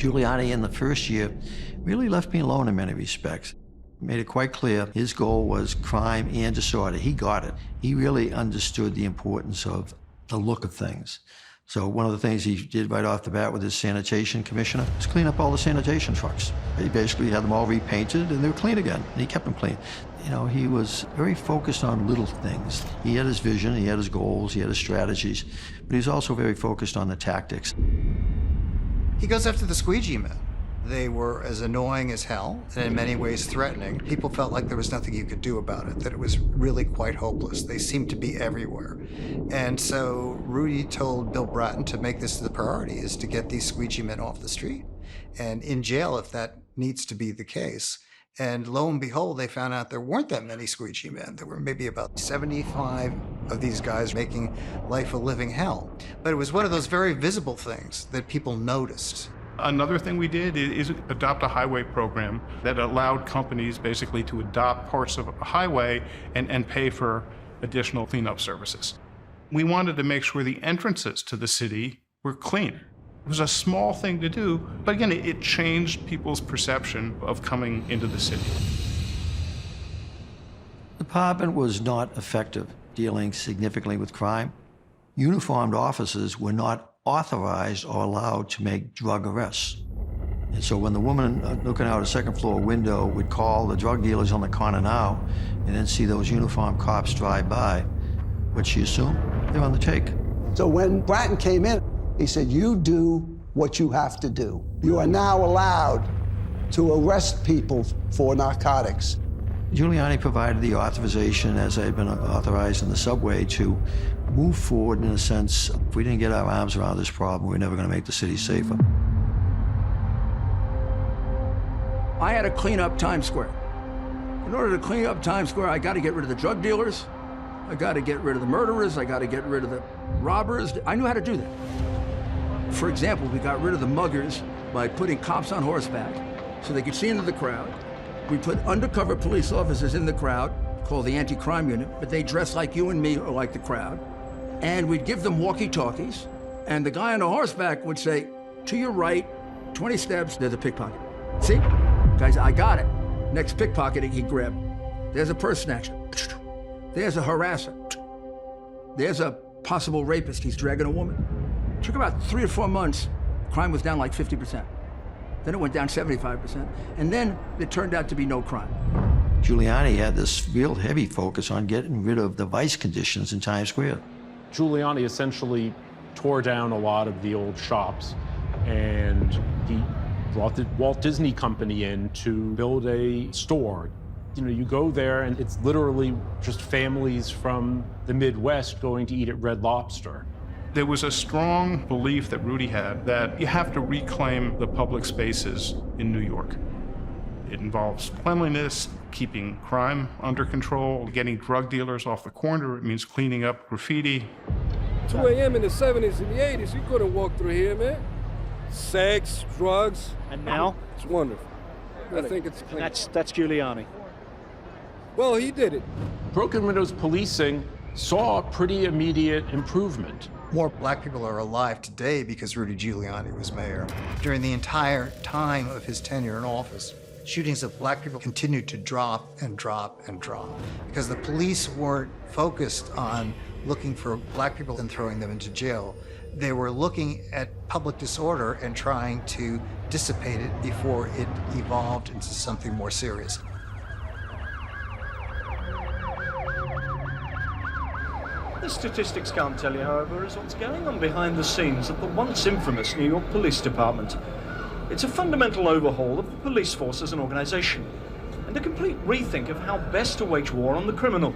Giuliani in the first year really left me alone in many respects. Made it quite clear his goal was crime and disorder. He got it. He really understood the importance of the look of things. So one of the things he did right off the bat with his sanitation commissioner was clean up all the sanitation trucks. He basically had them all repainted and they were clean again, and he kept them clean. You know, he was very focused on little things. He had his vision, he had his goals, he had his strategies, but he was also very focused on the tactics. He goes after the squeegee men. They were as annoying as hell, and in many ways threatening. People felt like there was nothing you could do about it, that it was really quite hopeless. They seemed to be everywhere. And so Rudy told Bill Bratton to make this the priority, is to get these squeegee men off the street and in jail if that needs to be the case. And lo and behold, they found out there weren't that many squeegee men. There were maybe about 75 of these guys making life a living hell. But it was one of those very visible things that people noticed. Another thing we did is adopt a highway program that allowed companies basically to adopt parts of a highway and pay for additional cleanup services. We wanted to make sure the entrances to the city were clean. It was a small thing to do, but again, it changed people's perception of coming into the city. The department was not effective dealing significantly with crime. Uniformed officers were not authorized or allowed to make drug arrests. And so when the woman looking out a second floor window would call the drug dealers on the corner now and then see those uniformed cops drive by, would she assume they're on the take? So when Bratton came in, he said, you do what you have to do. You are now allowed to arrest people for narcotics. Giuliani provided the authorization, as I had been authorized in the subway, to move forward in a sense. If we didn't get our arms around this problem, we're never going to make the city safer. I had to clean up Times Square. In order to clean up Times Square, I got to get rid of the drug dealers, I got to get rid of the murderers, I got to get rid of the robbers. I knew how to do that. For example, we got rid of the muggers by putting cops on horseback so they could see into the crowd. We put undercover police officers in the crowd, called the anti-crime unit, but they dress like you and me or like the crowd. And we'd give them walkie-talkies, and the guy on the horseback would say, to your right, 20 steps, there's a pickpocket. See? Guys, I got it. Next pickpocket he'd grab. There's a purse snatcher. There's a harasser. There's a possible rapist. He's dragging a woman. It took about 3 or 4 months. Crime was down like 50%. Then it went down 75%. And then it turned out to be no crime. Giuliani had this real heavy focus on getting rid of the vice conditions in Times Square. Giuliani essentially tore down a lot of the old shops, and he brought the Walt Disney Company in to build a store. You know, you go there and it's literally just families from the Midwest going to eat at Red Lobster. There was a strong belief that Rudy had that you have to reclaim the public spaces in New York. It involves cleanliness, keeping crime under control, getting drug dealers off the corner. It means cleaning up graffiti. 2 a.m. in the 70s and the 80s, you couldn't walk through here, man. Sex, drugs. And now? It's wonderful. I think it's clean. That's Giuliani. Well, he did it. Broken windows policing saw a pretty immediate improvement. More black people are alive today because Rudy Giuliani was mayor. During the entire time of his tenure in office, shootings of black people continued to drop and drop and drop because the police weren't focused on looking for black people and throwing them into jail. They were looking at public disorder and trying to dissipate it before it evolved into something more serious. The statistics can't tell you, however, is what's going on behind the scenes at the once infamous New York Police Department. It's a fundamental overhaul of the police force as an organization, and a complete rethink of how best to wage war on the criminal,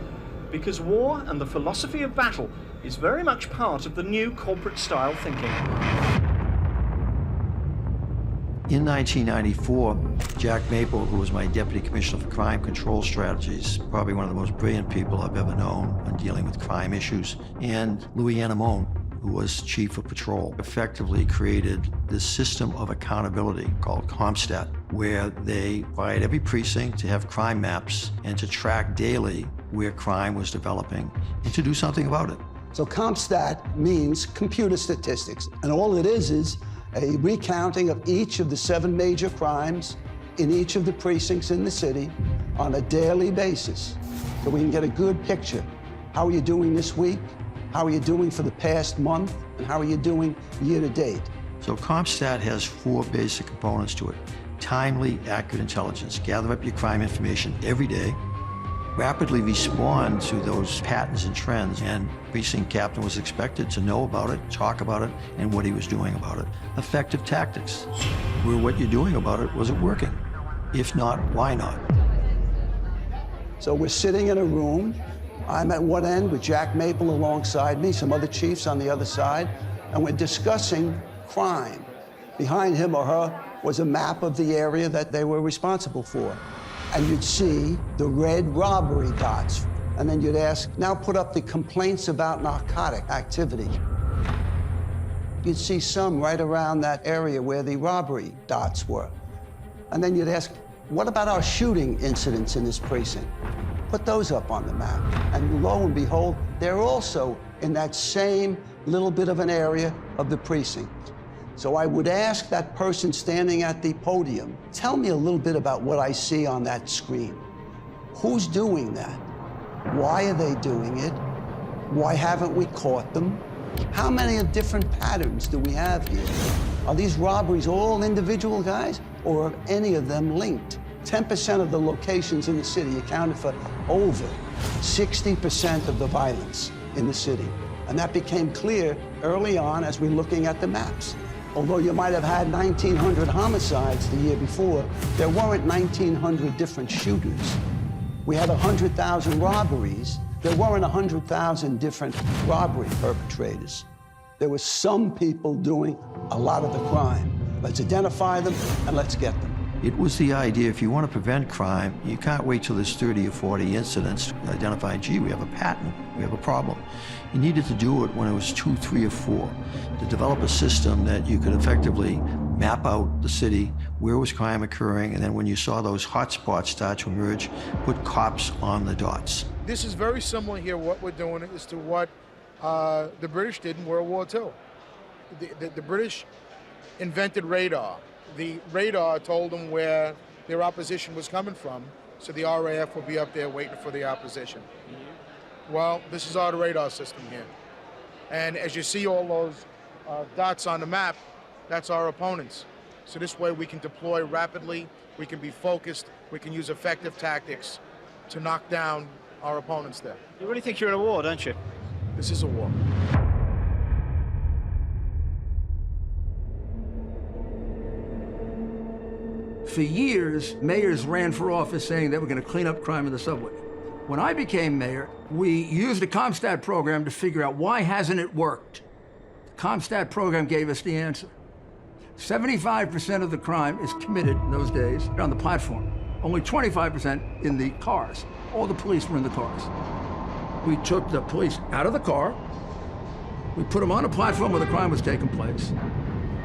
because war and the philosophy of battle is very much part of the new corporate-style thinking. In 1994, Jack Maple, who was my Deputy Commissioner for Crime Control Strategies, probably one of the most brilliant people I've ever known on dealing with crime issues, and Louis Anamone, who was Chief of Patrol, effectively created this system of accountability called CompStat, where they required every precinct to have crime maps and to track daily where crime was developing and to do something about it. So CompStat means computer statistics, and all it is a recounting of each of the 7 major crimes in each of the precincts in the city on a daily basis, so we can get a good picture. How are you doing this week? How are you doing for the past month? And how are you doing year to date? So CompStat has 4 basic components to it. Timely, accurate intelligence. Gather up your crime information every day. Rapidly respond to those patterns and trends, and precinct captain was expected to know about it, talk about it, and what he was doing about it. Effective tactics, where what you're doing about it, was it working? If not, why not? So we're sitting in a room. I'm at one end with Jack Maple alongside me, some other chiefs on the other side, and we're discussing crime. Behind him or her was a map of the area that they were responsible for. And you'd see the red robbery dots. And then you'd ask, now put up the complaints about narcotic activity. You'd see some right around that area where the robbery dots were. And then you'd ask, what about our shooting incidents in this precinct? Put those up on the map. And lo and behold, they're also in that same little bit of an area of the precinct. So I would ask that person standing at the podium, tell me a little bit about what I see on that screen. Who's doing that? Why are they doing it? Why haven't we caught them? How many different patterns do we have here? Are these robberies all individual guys, or are any of them linked? 10% of the locations in the city accounted for over 60% of the violence in the city. And that became clear early on as we're looking at the maps. Although you might have had 1,900 homicides the year before, there weren't 1,900 different shooters. We had 100,000 robberies. There weren't 100,000 different robbery perpetrators. There were some people doing a lot of the crime. Let's identify them and let's get them. It was the idea, if you want to prevent crime, you can't wait till there's 30 or 40 incidents to identify, gee, we have a pattern, we have a problem. You needed to do it when it was 2, 3, or 4, to develop a system that you could effectively map out the city, where was crime occurring, and then when you saw those hot spots start to emerge, put cops on the dots. This is very similar here, what we're doing, is to what the British did in World War II. The British invented radar. The radar told them where their opposition was coming from, so the RAF would be up there waiting for the opposition. Well, this is our radar system here. And as you see all those dots on the map, that's our opponents. So this way we can deploy rapidly, we can be focused, we can use effective tactics to knock down our opponents there. You really think you're in a war, don't you? This is a war. For years, mayors ran for office saying they were going to clean up crime in the subway. When I became mayor, we used the CompStat program to figure out why hasn't it worked. The CompStat program gave us the answer. 75% of the crime is committed in those days on the platform. Only 25% in the cars. All the police were in the cars. We took the police out of the car. We put them on a platform where the crime was taking place.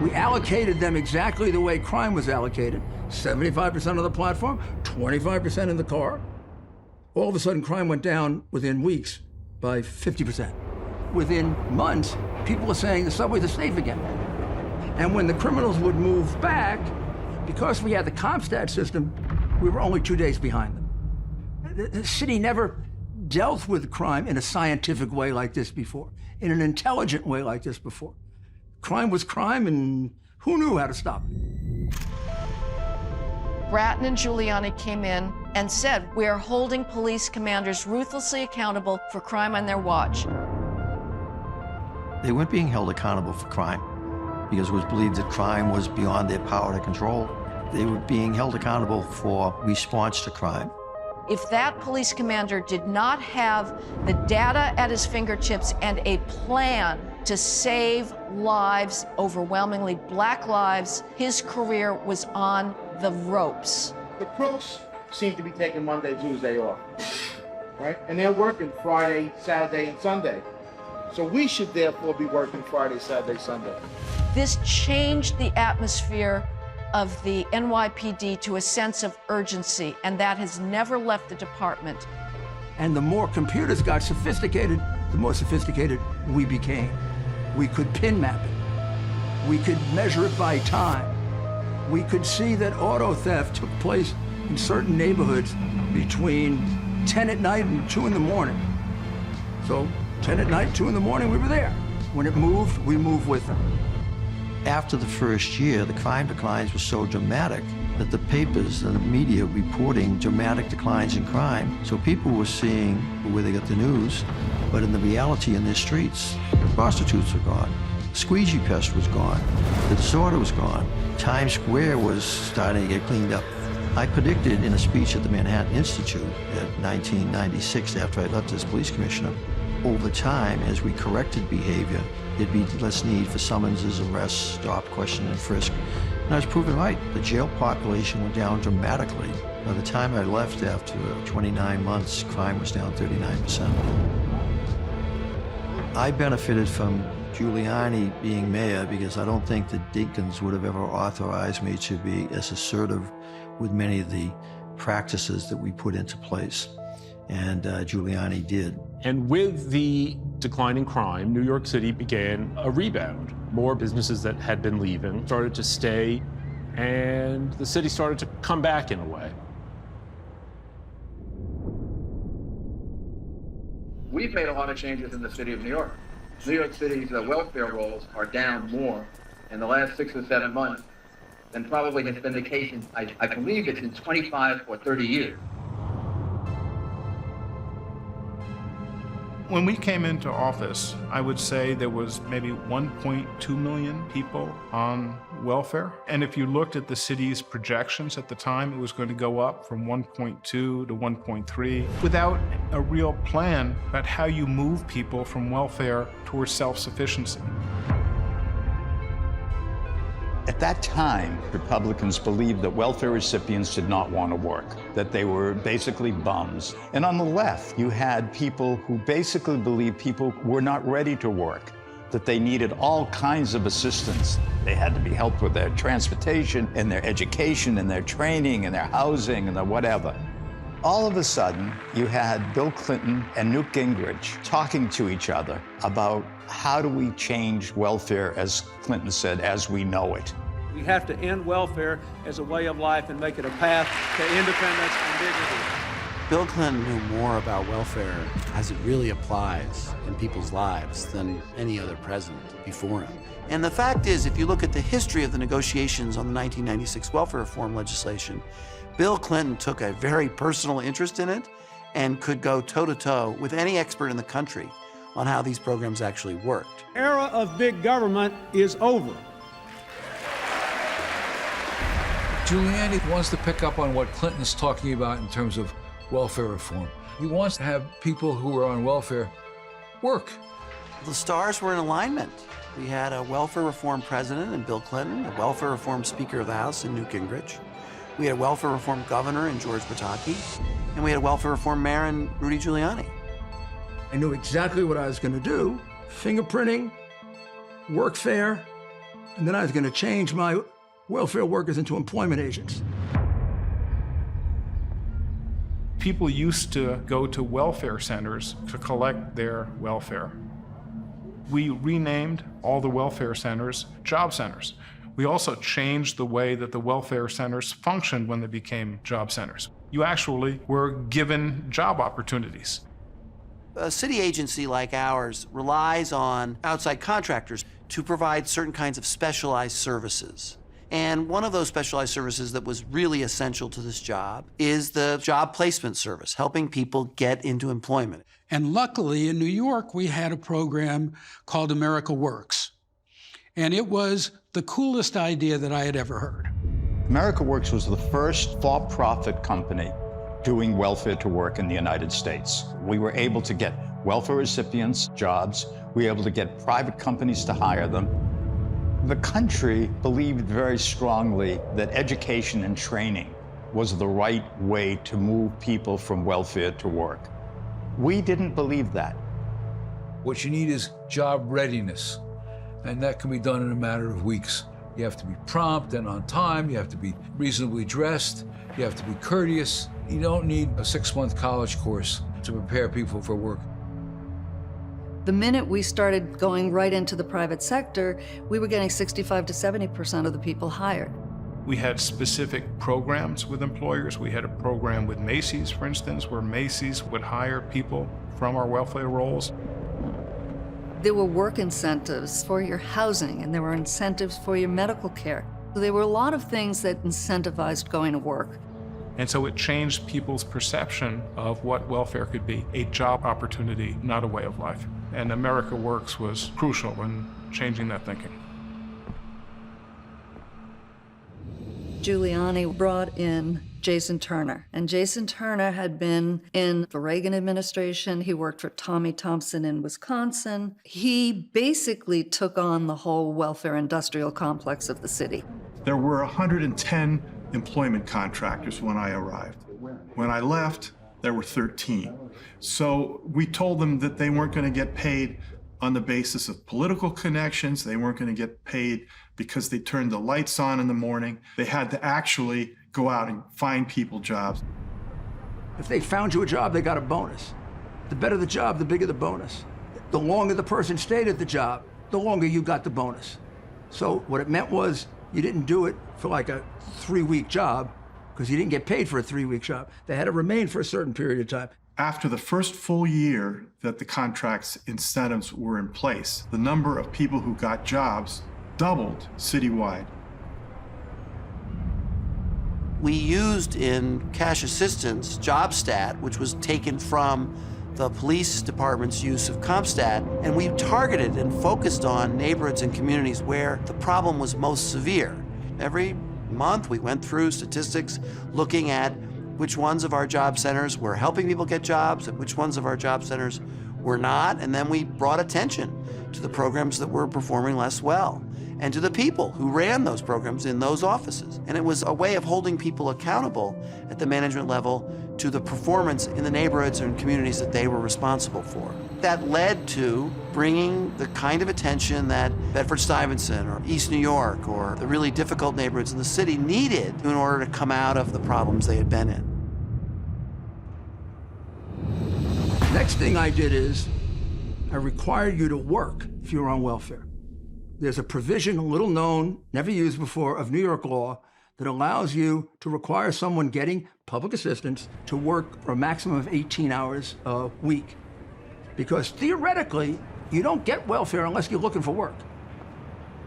We allocated them exactly the way crime was allocated. 75% of the platform, 25% in the car. All of a sudden, crime went down within weeks by 50%. Within months, people were saying the subways are safe again. And when the criminals would move back, because we had the CompStat system, we were only 2 days behind them. The city never dealt with crime in a scientific way like this before, in an intelligent way like this before. Crime was crime, and who knew how to stop it? Bratton and Giuliani came in and said, we are holding police commanders ruthlessly accountable for crime on their watch. They weren't being held accountable for crime because it was believed that crime was beyond their power to control. They were being held accountable for response to crime. If that police commander did not have the data at his fingertips and a plan to save lives, overwhelmingly black lives, his career was on the ropes. The crooks seem to be taking Monday, Tuesday off, right? And they're working Friday, Saturday, and Sunday. So we should therefore be working Friday, Saturday, Sunday. This changed the atmosphere of the NYPD to a sense of urgency, and that has never left the department. And the more computers got sophisticated, the more sophisticated we became. We could pin map it. We could measure it by time. We could see that auto theft took place in certain neighborhoods between 10 at night and 2 in the morning. So 10 at night, 2 in the morning, we were there. When it moved, we moved with them. After the first year, the crime declines were so dramatic that the papers and the media reporting dramatic declines in crime. So people were seeing where they got the news, but in the reality in their streets, the prostitutes were gone. The squeegee pest was gone. The disorder was gone. Times Square was starting to get cleaned up. I predicted in a speech at the Manhattan Institute in 1996, after I left as police commissioner, over time, as we corrected behavior, there'd be less need for summonses, arrests, stop, question, and frisk. And I was proven right. The jail population went down dramatically. By the time I left after 29 months, crime was down 39%. I benefited from Giuliani being mayor because I don't think that Dinkins would have ever authorized me to be as assertive with many of the practices that we put into place. And Giuliani did. And with the decline in crime, New York City began a rebound. More businesses that had been leaving started to stay, and the city started to come back in a way. We've made a lot of changes in the city of New York. New York City's welfare rolls are down more in the last 6 or 7 months than probably has been the case in, I believe it's in 25 or 30 years. When we came into office, I would say there was maybe 1.2 million people on welfare. And if you looked at the city's projections at the time, it was going to go up from 1.2 to 1.3 without a real plan about how you move people from welfare towards self-sufficiency. At that time, Republicans believed that welfare recipients did not want to work, that they were basically bums. And on the left, you had people who basically believed people were not ready to work, that they needed all kinds of assistance. They had to be helped with their transportation and their education and their training and their housing and their whatever. All of a sudden, you had Bill Clinton and Newt Gingrich talking to each other about how do we change welfare, as Clinton said, as we know it. We have to end welfare as a way of life and make it a path to independence and dignity. Bill Clinton knew more about welfare as it really applies in people's lives than any other president before him. And the fact is, if you look at the history of the negotiations on the 1996 welfare reform legislation, Bill Clinton took a very personal interest in it and could go toe-to-toe with any expert in the country on how these programs actually worked. Era of big government is over. Giuliani wants to pick up on what Clinton's talking about in terms of welfare reform. He wants to have people who are on welfare work. The stars were in alignment. We had a welfare reform president in Bill Clinton, a welfare reform Speaker of the House in Newt Gingrich. We had a welfare reform governor in George Pataki, and we had a welfare reform mayor in Rudy Giuliani. I knew exactly what I was going to do, fingerprinting, workfare, and then I was going to change my welfare workers into employment agents. People used to go to welfare centers to collect their welfare. We renamed all the welfare centers job centers. We also changed the way that the welfare centers functioned when they became job centers. You actually were given job opportunities. A city agency like ours relies on outside contractors to provide certain kinds of specialized services. And one of those specialized services that was really essential to this job is the job placement service, helping people get into employment. And luckily, in New York, we had a program called America Works. And it was the coolest idea that I had ever heard. America Works was the first for-profit company doing welfare to work in the United States. We were able to get welfare recipients jobs. We were able to get private companies to hire them. The country believed very strongly that education and training was the right way to move people from welfare to work. We didn't believe that. What you need is job readiness, and that can be done in a matter of weeks. You have to be prompt and on time. You have to be reasonably dressed. You have to be courteous. You don't need a 6-month college course to prepare people for work. The minute we started going right into the private sector, we were getting 65 to 70% of the people hired. We had specific programs with employers. We had a program with Macy's, for instance, where Macy's would hire people from our welfare rolls. There were work incentives for your housing, and there were incentives for your medical care. So there were a lot of things that incentivized going to work. And so it changed people's perception of what welfare could be, a job opportunity, not a way of life. And America Works was crucial in changing that thinking. Giuliani brought in Jason Turner, and Jason Turner had been in the Reagan administration. He worked for Tommy Thompson in Wisconsin. He basically took on the whole welfare industrial complex of the city. There were 110 employment contractors when I arrived. When I left, there were 13. So we told them that they weren't going to get paid on the basis of political connections. They weren't going to get paid because they turned the lights on in the morning. They had to actually go out and find people jobs. If they found you a job, they got a bonus. The better the job, the bigger the bonus. The longer the person stayed at the job, the longer you got the bonus. So what it meant was you didn't do it for like a 3-week job because you didn't get paid for a 3-week job. They had to remain for a certain period of time. After the first full year that the contract's incentives were in place, the number of people who got jobs doubled citywide. We used in cash assistance JobStat, which was taken from the police department's use of CompStat, and we targeted and focused on neighborhoods and communities where the problem was most severe. Every month we went through statistics looking at which ones of our job centers were helping people get jobs and which ones of our job centers were not, and then we brought attention to the programs that were performing less well and to the people who ran those programs in those offices. And it was a way of holding people accountable at the management level to the performance in the neighborhoods and communities that they were responsible for. That led to bringing the kind of attention that Bedford-Stuyvesant or East New York or the really difficult neighborhoods in the city needed in order to come out of the problems they had been in. Next thing I did is I required you to work if you were on welfare. There's a provision, little known, never used before, of New York law that allows you to require someone getting public assistance to work for a maximum of 18 hours a week. Because theoretically, you don't get welfare unless you're looking for work.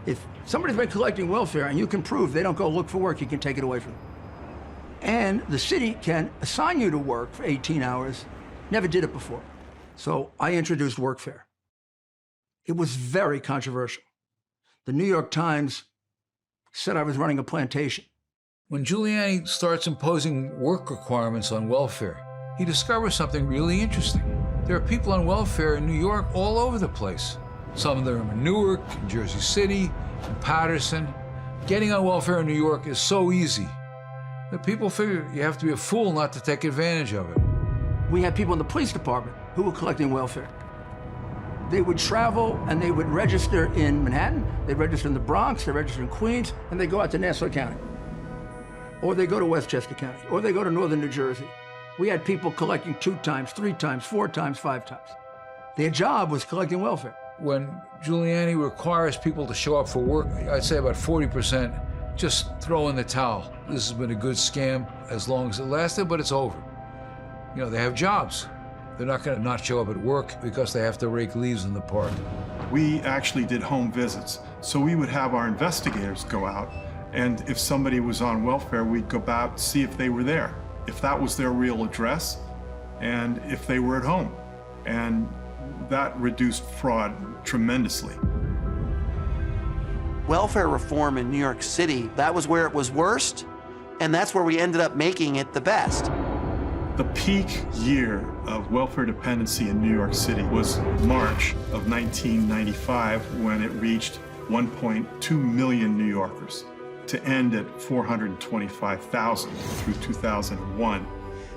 If somebody's been collecting welfare and you can prove they don't go look for work, you can take it away from them. And the city can assign you to work for 18 hours. Never did it before. So I introduced workfare. It was very controversial. The New York Times said I was running a plantation. When Giuliani starts imposing work requirements on welfare, he discovers something really interesting. There are people on welfare in New York all over the place. Some of them in Newark, in Jersey City, in Patterson. Getting on welfare in New York is so easy that people figure you have to be a fool not to take advantage of it. We had people in the police department who were collecting welfare. They would travel and they would register in Manhattan, they'd register in the Bronx, they'd register in Queens, and they go out to Nassau County. Or they go to Westchester County, or they go to northern New Jersey. We had people collecting 2 times, 3 times, 4 times, 5 times. Their job was collecting welfare. When Giuliani requires people to show up for work, I'd say about 40% just throw in the towel. This has been a good scam as long as it lasted, but it's over. You know, they have jobs. They're not going to not show up at work because they have to rake leaves in the park. We actually did home visits. So we would have our investigators go out, and if somebody was on welfare, we'd go out, see if they were there, if that was their real address, and if they were at home. And that reduced fraud tremendously. Welfare reform in New York City, that was where it was worst, and that's where we ended up making it the best. The peak year of welfare dependency in New York City was March of 1995, when it reached 1.2 million New Yorkers, to end at 425,000 through 2001.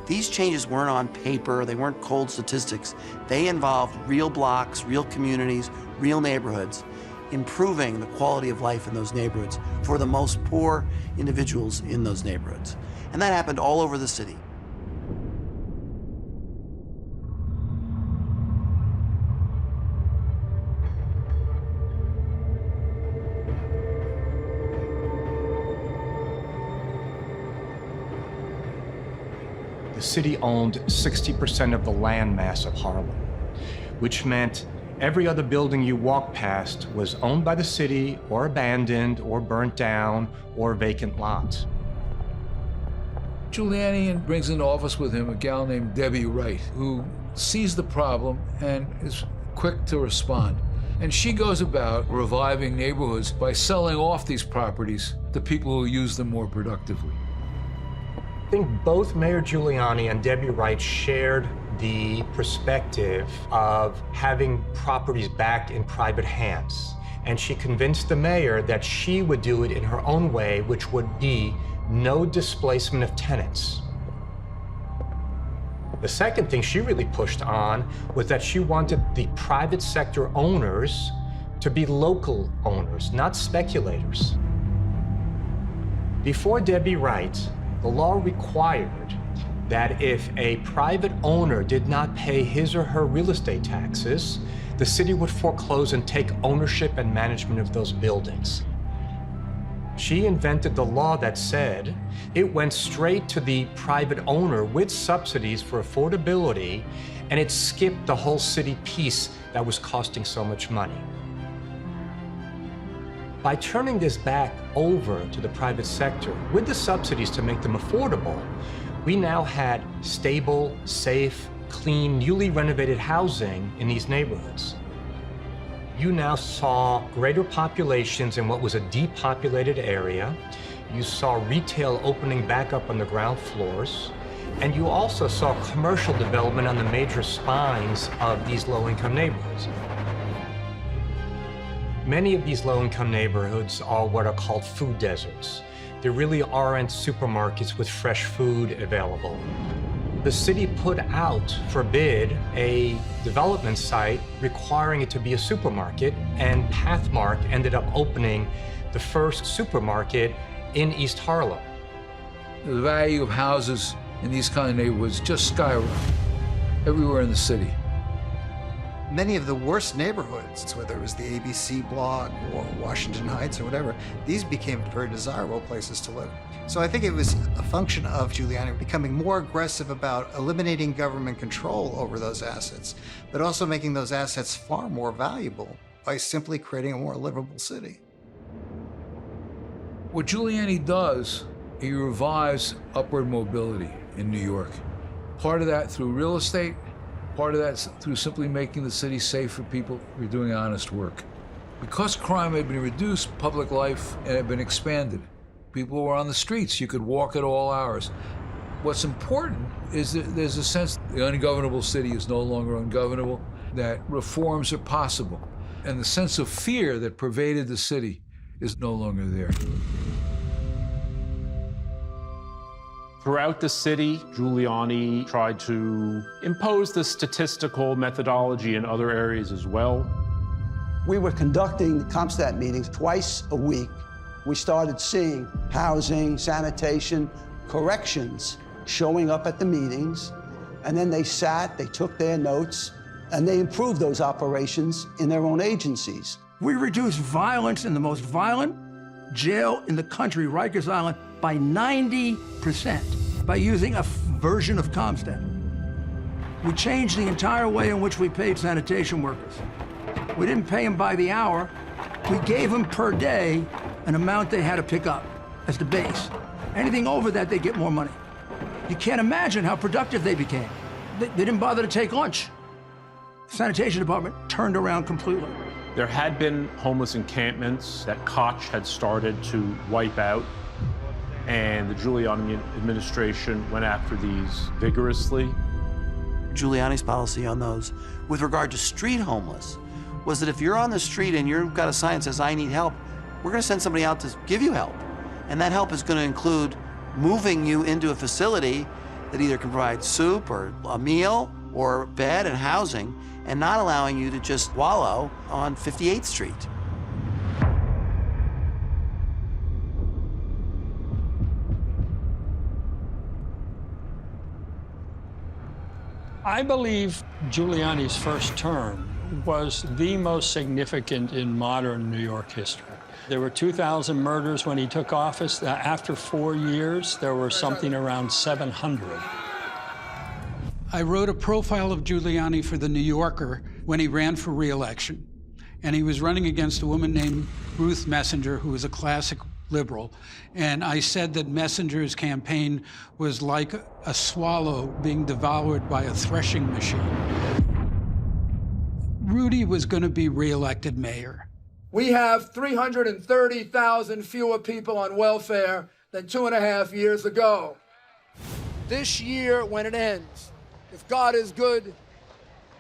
These changes weren't on paper, they weren't cold statistics. They involved real blocks, real communities, real neighborhoods, improving the quality of life in those neighborhoods for the most poor individuals in those neighborhoods. And that happened all over the city. The city owned 60% of the land mass of Harlem, which meant every other building you walked past was owned by the city or abandoned or burnt down or vacant lots. Giuliani brings into office with him a gal named Debbie Wright, who sees the problem and is quick to respond. And she goes about reviving neighborhoods by selling off these properties to people who use them more productively. I think both Mayor Giuliani and Debbie Wright shared the perspective of having properties back in private hands. And she convinced the mayor that she would do it in her own way, which would be no displacement of tenants. The second thing she really pushed on was that she wanted the private sector owners to be local owners, not speculators. Before Debbie Wright, the law required that if a private owner did not pay his or her real estate taxes, the city would foreclose and take ownership and management of those buildings. She invented the law that said it went straight to the private owner with subsidies for affordability, and it skipped the whole city piece that was costing so much money. By turning this back over to the private sector with the subsidies to make them affordable, we now had stable, safe, clean, newly renovated housing in these neighborhoods. You now saw greater populations in what was a depopulated area. You saw retail opening back up on the ground floors. And you also saw commercial development on the major spines of these low-income neighborhoods. Many of these low-income neighborhoods are what are called food deserts. There really aren't supermarkets with fresh food available. The city put out for bid a development site requiring it to be a supermarket, and Pathmark ended up opening the first supermarket in East Harlem. The value of houses in these kind of neighborhoods just skyrocketed everywhere in the city. Many of the worst neighborhoods, whether it was the ABC block or Washington Heights or whatever, these became very desirable places to live. So I think it was a function of Giuliani becoming more aggressive about eliminating government control over those assets, but also making those assets far more valuable by simply creating a more livable city. What Giuliani does, he revives upward mobility in New York. Part of that through real estate, part of that through simply making the city safe for people who are doing honest work. Because crime had been reduced, public life had been expanded. People were on the streets. You could walk at all hours. What's important is that there's a sense the ungovernable city is no longer ungovernable, that reforms are possible. And the sense of fear that pervaded the city is no longer there. Throughout the city, Giuliani tried to impose the statistical methodology in other areas as well. We were conducting CompStat meetings twice a week. We started seeing housing, sanitation, corrections showing up at the meetings, and then they sat, they took their notes, and they improved those operations in their own agencies. We reduced violence in the most violent jail in the country, Rikers Island, by 90% by using a version of CompStat. We changed the entire way in which we paid sanitation workers. We didn't pay them by the hour. We gave them per day an amount they had to pick up as the base. Anything over that, they get more money. You can't imagine how productive they became. They didn't bother to take lunch. The sanitation department turned around completely. There had been homeless encampments that Koch had started to wipe out, and the Giuliani administration went after these vigorously. Giuliani's policy on those, with regard to street homeless, was that if you're on the street and you've got a sign that says, "I need help," we're going to send somebody out to give you help. And that help is going to include moving you into a facility that either can provide soup or a meal or bed and housing, and not allowing you to just wallow on 58th Street. I believe Giuliani's first term was the most significant in modern New York history. There were 2,000 murders when he took office. After 4 years, there were something around 700. I wrote a profile of Giuliani for The New Yorker when he ran for re-election. And he was running against a woman named Ruth Messenger, who was a classic liberal. And I said that Messenger's campaign was like a swallow being devoured by a threshing machine. Rudy was going to be re-elected mayor. We have 330,000 fewer people on welfare than 2.5 years ago. This year, when it ends, if God is good,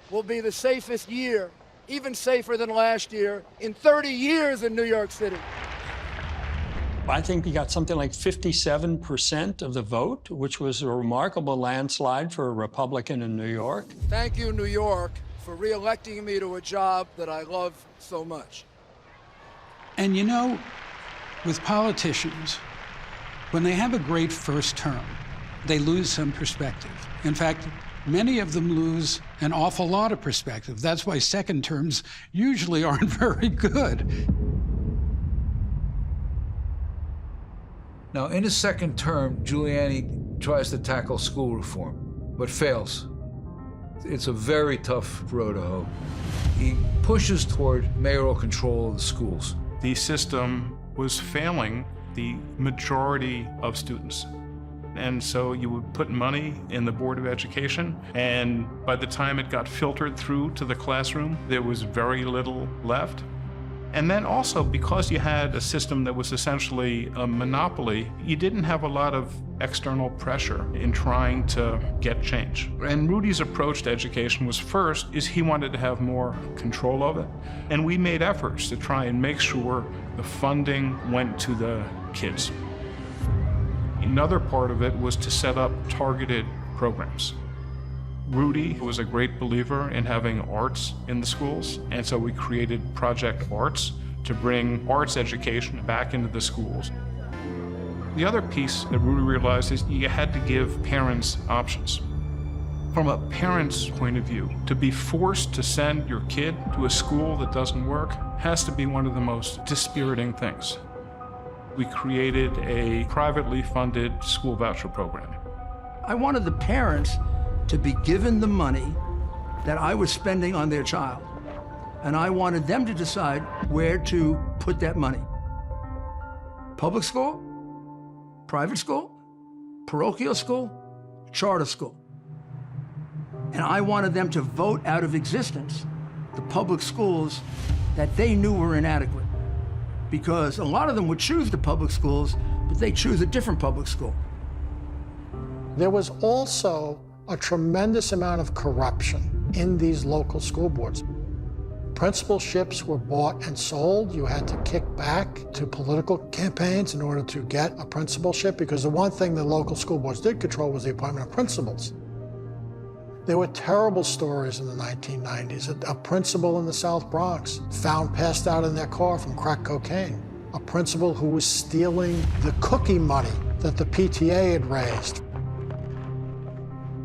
will be the safest year, even safer than last year, in 30 years in New York City. I think he got something like 57% of the vote, which was a remarkable landslide for a Republican in New York. Thank you, New York, for re-electing me to a job that I love so much. And you know, with politicians, when they have a great first term, they lose some perspective. In fact, many of them lose an awful lot of perspective. That's why second terms usually aren't very good. Now, in his second term, Giuliani tries to tackle school reform, but fails. It's a very tough road to hoe. He pushes toward mayoral control of the schools. The system was failing the majority of students. And so you would put money in the Board of Education, and by the time it got filtered through to the classroom, there was very little left. And then also, because you had a system that was essentially a monopoly, you didn't have a lot of external pressure in trying to get change. And Rudy's approach to education was first, is he wanted to have more control of it. And we made efforts to try and make sure the funding went to the kids. Another part of it was to set up targeted programs. Rudy was a great believer in having arts in the schools, and so we created Project Arts to bring arts education back into the schools. The other piece that Rudy realized is you had to give parents options. From a parent's point of view, to be forced to send your kid to a school that doesn't work has to be one of the most dispiriting things. We created a privately funded school voucher program. I wanted the parents to be given the money that I was spending on their child. And I wanted them to decide where to put that money. Public school, private school, parochial school, charter school. And I wanted them to vote out of existence the public schools that they knew were inadequate. Because a lot of them would choose the public schools, but they choose a different public school. There was also a tremendous amount of corruption in these local school boards. Principalships were bought and sold. You had to kick back to political campaigns in order to get a principalship, because the one thing the local school boards did control was the appointment of principals. There were terrible stories in the 1990s. A principal in the South Bronx found passed out in their car from crack cocaine. A principal who was stealing the cookie money that the PTA had raised.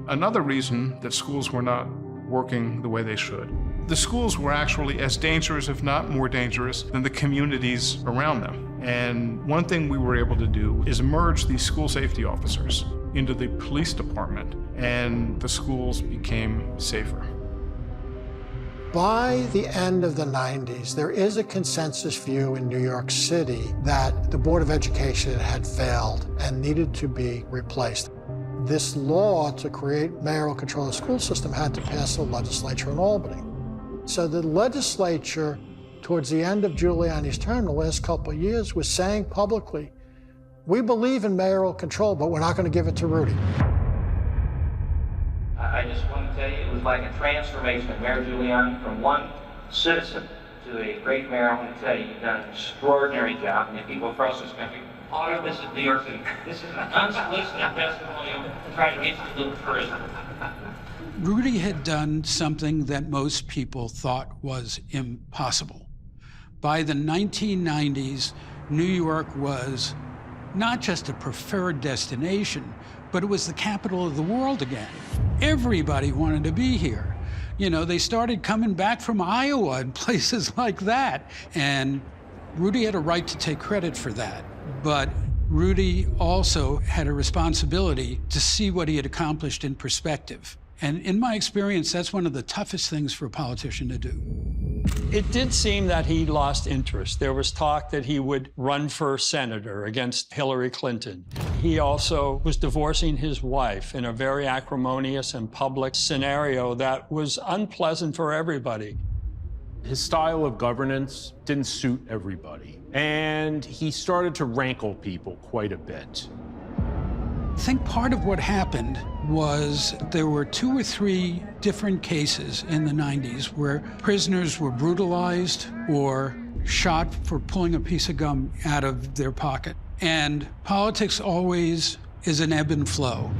Another reason that schools were not working the way they should. The schools were actually as dangerous, if not more dangerous, than the communities around them. And one thing we were able to do is merge these school safety officers into the police department, and the schools became safer. By the end of the 90s, there is a consensus view in New York City that the Board of Education had failed and needed to be replaced. This law to create mayoral control of the school system had to pass the legislature in Albany. So the legislature, towards the end of Giuliani's term, the last couple of years, was saying publicly, we believe in mayoral control, but we're not going to give it to Rudy. I just want to tell you, it was like a transformation of Mayor Giuliani from one citizen to a great mayor. I want to tell you, you've done an extraordinary job, and the people across this country, all of this is New York City. This is an unsolicited testimonial trying to get you a little further. Rudy had done something that most people thought was impossible. By the 1990s, New York was not just a preferred destination, but it was the capital of the world again. Everybody wanted to be here. You know, they started coming back from Iowa and places like that. And Rudy had a right to take credit for that. But Rudy also had a responsibility to see what he had accomplished in perspective. And in my experience, that's one of the toughest things for a politician to do. It did seem that he lost interest. There was talk that he would run for senator against Hillary Clinton. He also was divorcing his wife in a very acrimonious and public scenario that was unpleasant for everybody. His style of governance didn't suit everybody, and he started to rankle people quite a bit. I think part of what happened was there were 2 or 3 different cases in the 90s where prisoners were brutalized or shot for pulling a piece of gum out of their pocket. And politics always is an ebb and flow.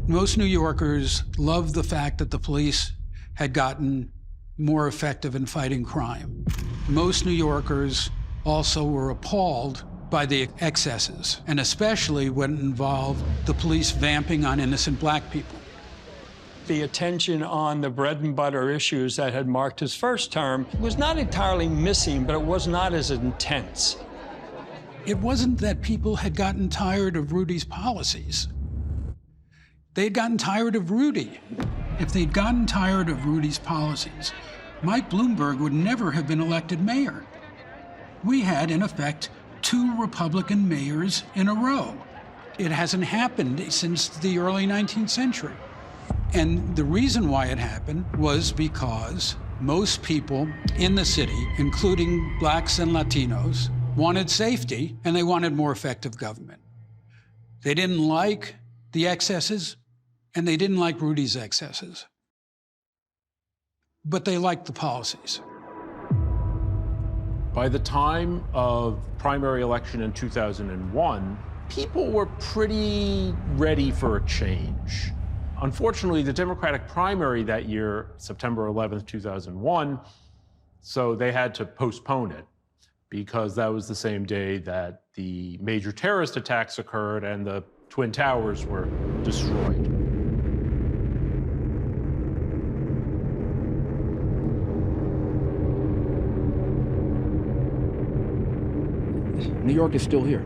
Most New Yorkers loved the fact that the police had gotten more effective in fighting crime. Most New Yorkers also were appalled by the excesses, and especially when it involved the police vamping on innocent black people. The attention on the bread and butter issues that had marked his first term was not entirely missing, but it was not as intense. It wasn't that people had gotten tired of Rudy's policies. They had gotten tired of Rudy. If they'd gotten tired of Rudy's policies, Mike Bloomberg would never have been elected mayor. We had, in effect, 2 Republican mayors in a row. It hasn't happened since the early 19th century. And the reason why it happened was because most people in the city, including blacks and Latinos, wanted safety and they wanted more effective government. They didn't like the excesses and they didn't like Rudy's excesses. But they liked the policies. By the time of primary election in 2001, people were pretty ready for a change. Unfortunately, the Democratic primary that year, September 11th, 2001, so they had to postpone it because that was the same day that the major terrorist attacks occurred and the Twin Towers were destroyed. New York is still here.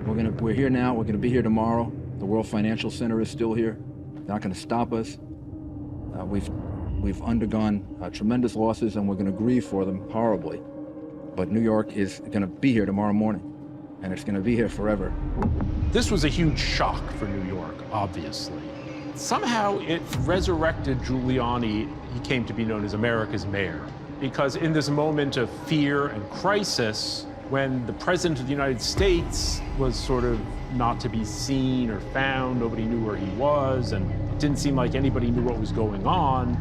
We're here now. We're going to be here tomorrow. The World Financial Center is still here. They're not going to stop us. We've undergone tremendous losses, and we're going to grieve for them horribly. But New York is going to be here tomorrow morning, and it's going to be here forever. This was a huge shock for New York, obviously. Somehow it resurrected Giuliani. He came to be known as America's mayor, because in this moment of fear and crisis, when the President of the United States was sort of not to be seen or found, nobody knew where he was, and it didn't seem like anybody knew what was going on,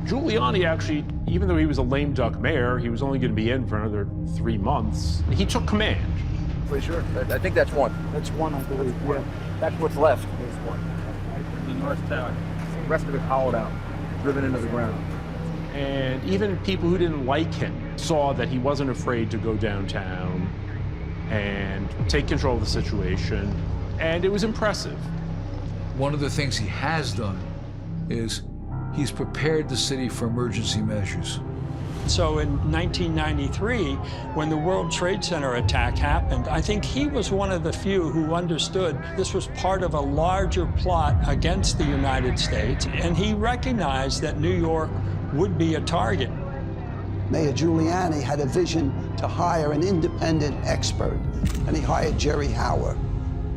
Giuliani actually, even though he was a lame duck mayor, he was only going to be in for another 3 months, he took command. For sure. I think that's one. That's one, I believe. Yeah. That's what's left. There's one. The North Tower. The rest of it hollowed out, driven into the ground. And even people who didn't like him saw that he wasn't afraid to go downtown and take control of the situation, and it was impressive. One of the things he has done is he's prepared the city for emergency measures. So in 1993, when the World Trade Center attack happened, I think he was one of the few who understood this was part of a larger plot against the United States, and he recognized that New York would be a target. Mayor Giuliani had a vision to hire an independent expert, and he hired Jerry Hauer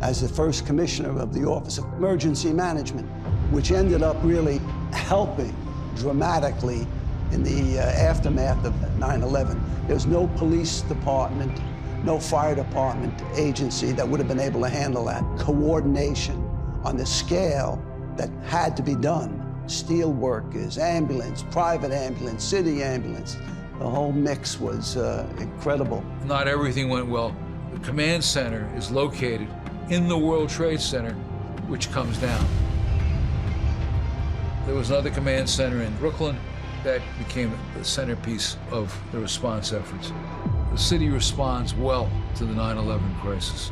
as the first commissioner of the Office of Emergency Management, which ended up really helping dramatically in the aftermath of 9/11. There's no police department, no fire department agency that would have been able to handle that coordination on the scale that had to be done. Steel workers, ambulance, private ambulance, city ambulance. The whole mix was incredible. Not everything went well. The command center is located in the World Trade Center, which comes down. There was another command center in Brooklyn that became the centerpiece of the response efforts. The city responds well to the 9/11 crisis.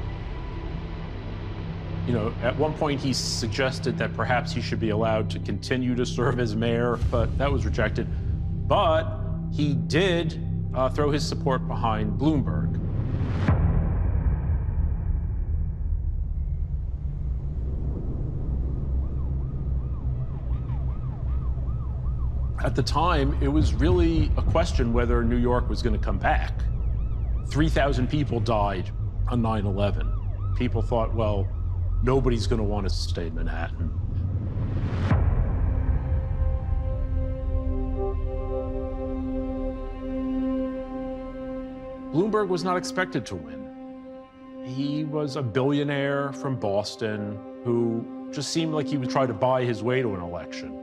You know, at one point he suggested that perhaps he should be allowed to continue to serve as mayor, but that was rejected. But he did throw his support behind Bloomberg. At the time, it was really a question whether New York was going to come back. 3,000 people died on 9/11. People thought, well, nobody's going to want to stay in Manhattan. Bloomberg was not expected to win. He was a billionaire from Boston who just seemed like he would try to buy his way to an election.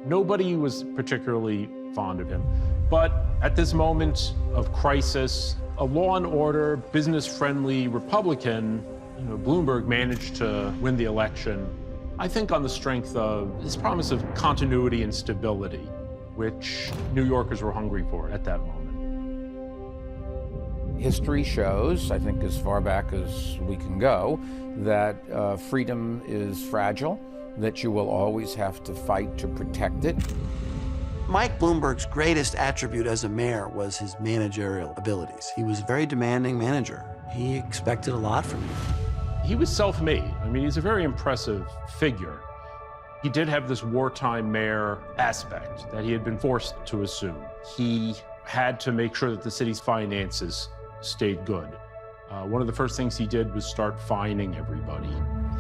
Nobody was particularly fond of him. But at this moment of crisis, a law and order, business-friendly Republican, Bloomberg managed to win the election, I think on the strength of his promise of continuity and stability, which New Yorkers were hungry for at that moment. History shows, I think as far back as we can go, that freedom is fragile, that you will always have to fight to protect it. Mike Bloomberg's greatest attribute as a mayor was his managerial abilities. He was a very demanding manager. He expected a lot from you. He was self-made. I mean, he's a very impressive figure. He did have this wartime mayor aspect that he had been forced to assume. He had to make sure that the city's finances stayed good. One of the first things he did was start fining everybody.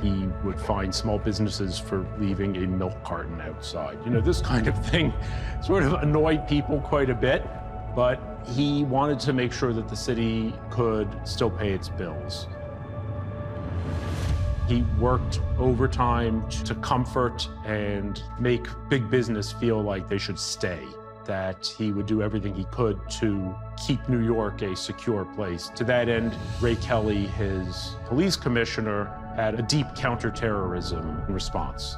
He would fine small businesses for leaving a milk carton outside. This kind of thing sort of annoyed people quite a bit, but he wanted to make sure that the city could still pay its bills. He worked overtime to comfort and make big business feel like they should stay, that he would do everything he could to keep New York a secure place. To that end, Ray Kelly, his police commissioner, had a deep counterterrorism response.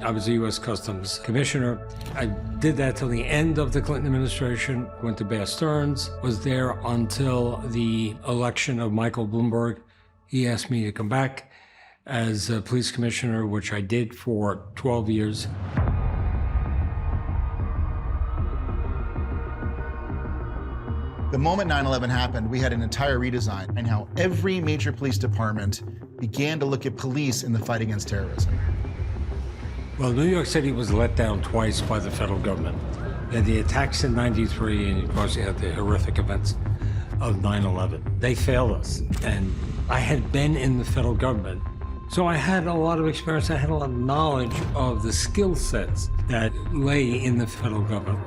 I was a U.S. Customs Commissioner. I did that till the end of the Clinton administration, went to Bear Stearns, was there until the election of Michael Bloomberg. He asked me to come back as a police commissioner, which I did for 12 years. The moment 9/11 happened, we had an entire redesign in how every major police department began to look at police in the fight against terrorism. Well, New York City was let down twice by the federal government. You had the attacks in '93, and of course you had the horrific events of 9/11. They failed us, and I had been in the federal government, so I had a lot of experience. I had a lot of knowledge of the skill sets that lay in the federal government.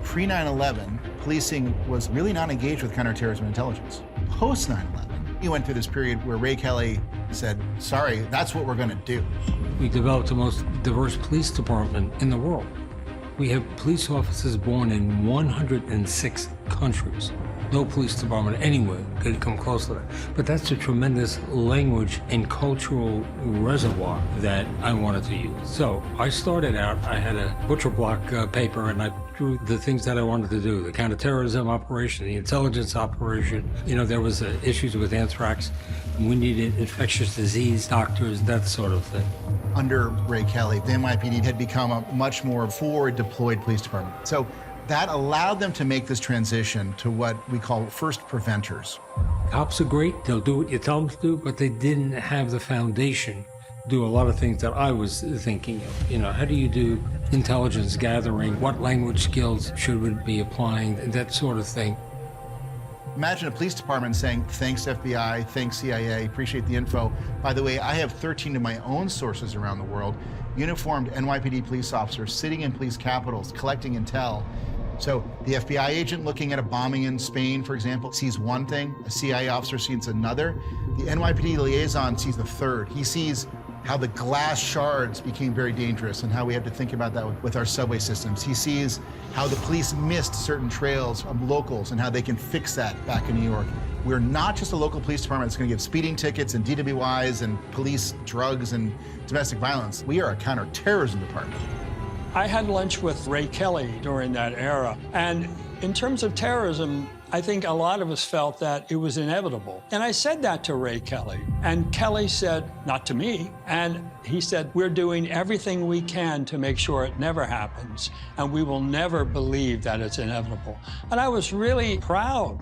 Pre-9/11, policing was really not engaged with counterterrorism intelligence. Post 9/11, you went through this period where Ray Kelly said, sorry, that's what we're going to do. We developed the most diverse police department in the world. We have police officers born in 106 countries. No police department anywhere could come close to that. But that's a tremendous language and cultural reservoir that I wanted to use. So I started out, I had a butcher block paper, and I drew the things that I wanted to do, the counterterrorism operation, the intelligence operation. There was issues with anthrax. We needed infectious disease doctors, that sort of thing. Under Ray Kelly, the NYPD had become a much more forward deployed police department. So that allowed them to make this transition to what we call first preventers. Cops are great, they'll do what you tell them to do, but they didn't have the foundation to do a lot of things that I was thinking of. How do you do intelligence gathering? What language skills should we be applying? That sort of thing. Imagine a police department saying, thanks FBI, thanks CIA, appreciate the info. By the way, I have 13 of my own sources around the world, uniformed NYPD police officers sitting in police capitals, collecting intel. So the FBI agent looking at a bombing in Spain, for example, sees one thing, a CIA officer sees another. The NYPD liaison sees the third. He sees how the glass shards became very dangerous and how we have to think about that with our subway systems. He sees how the police missed certain trails of locals and how they can fix that back in New York. We're not just a local police department that's going to give speeding tickets and DWIs and police drugs and domestic violence. We are a counterterrorism department. I had lunch with Ray Kelly during that era, and in terms of terrorism, I think a lot of us felt that it was inevitable. And I said that to Ray Kelly, and Kelly said, not to me, and he said, we're doing everything we can to make sure it never happens, and we will never believe that it's inevitable. And I was really proud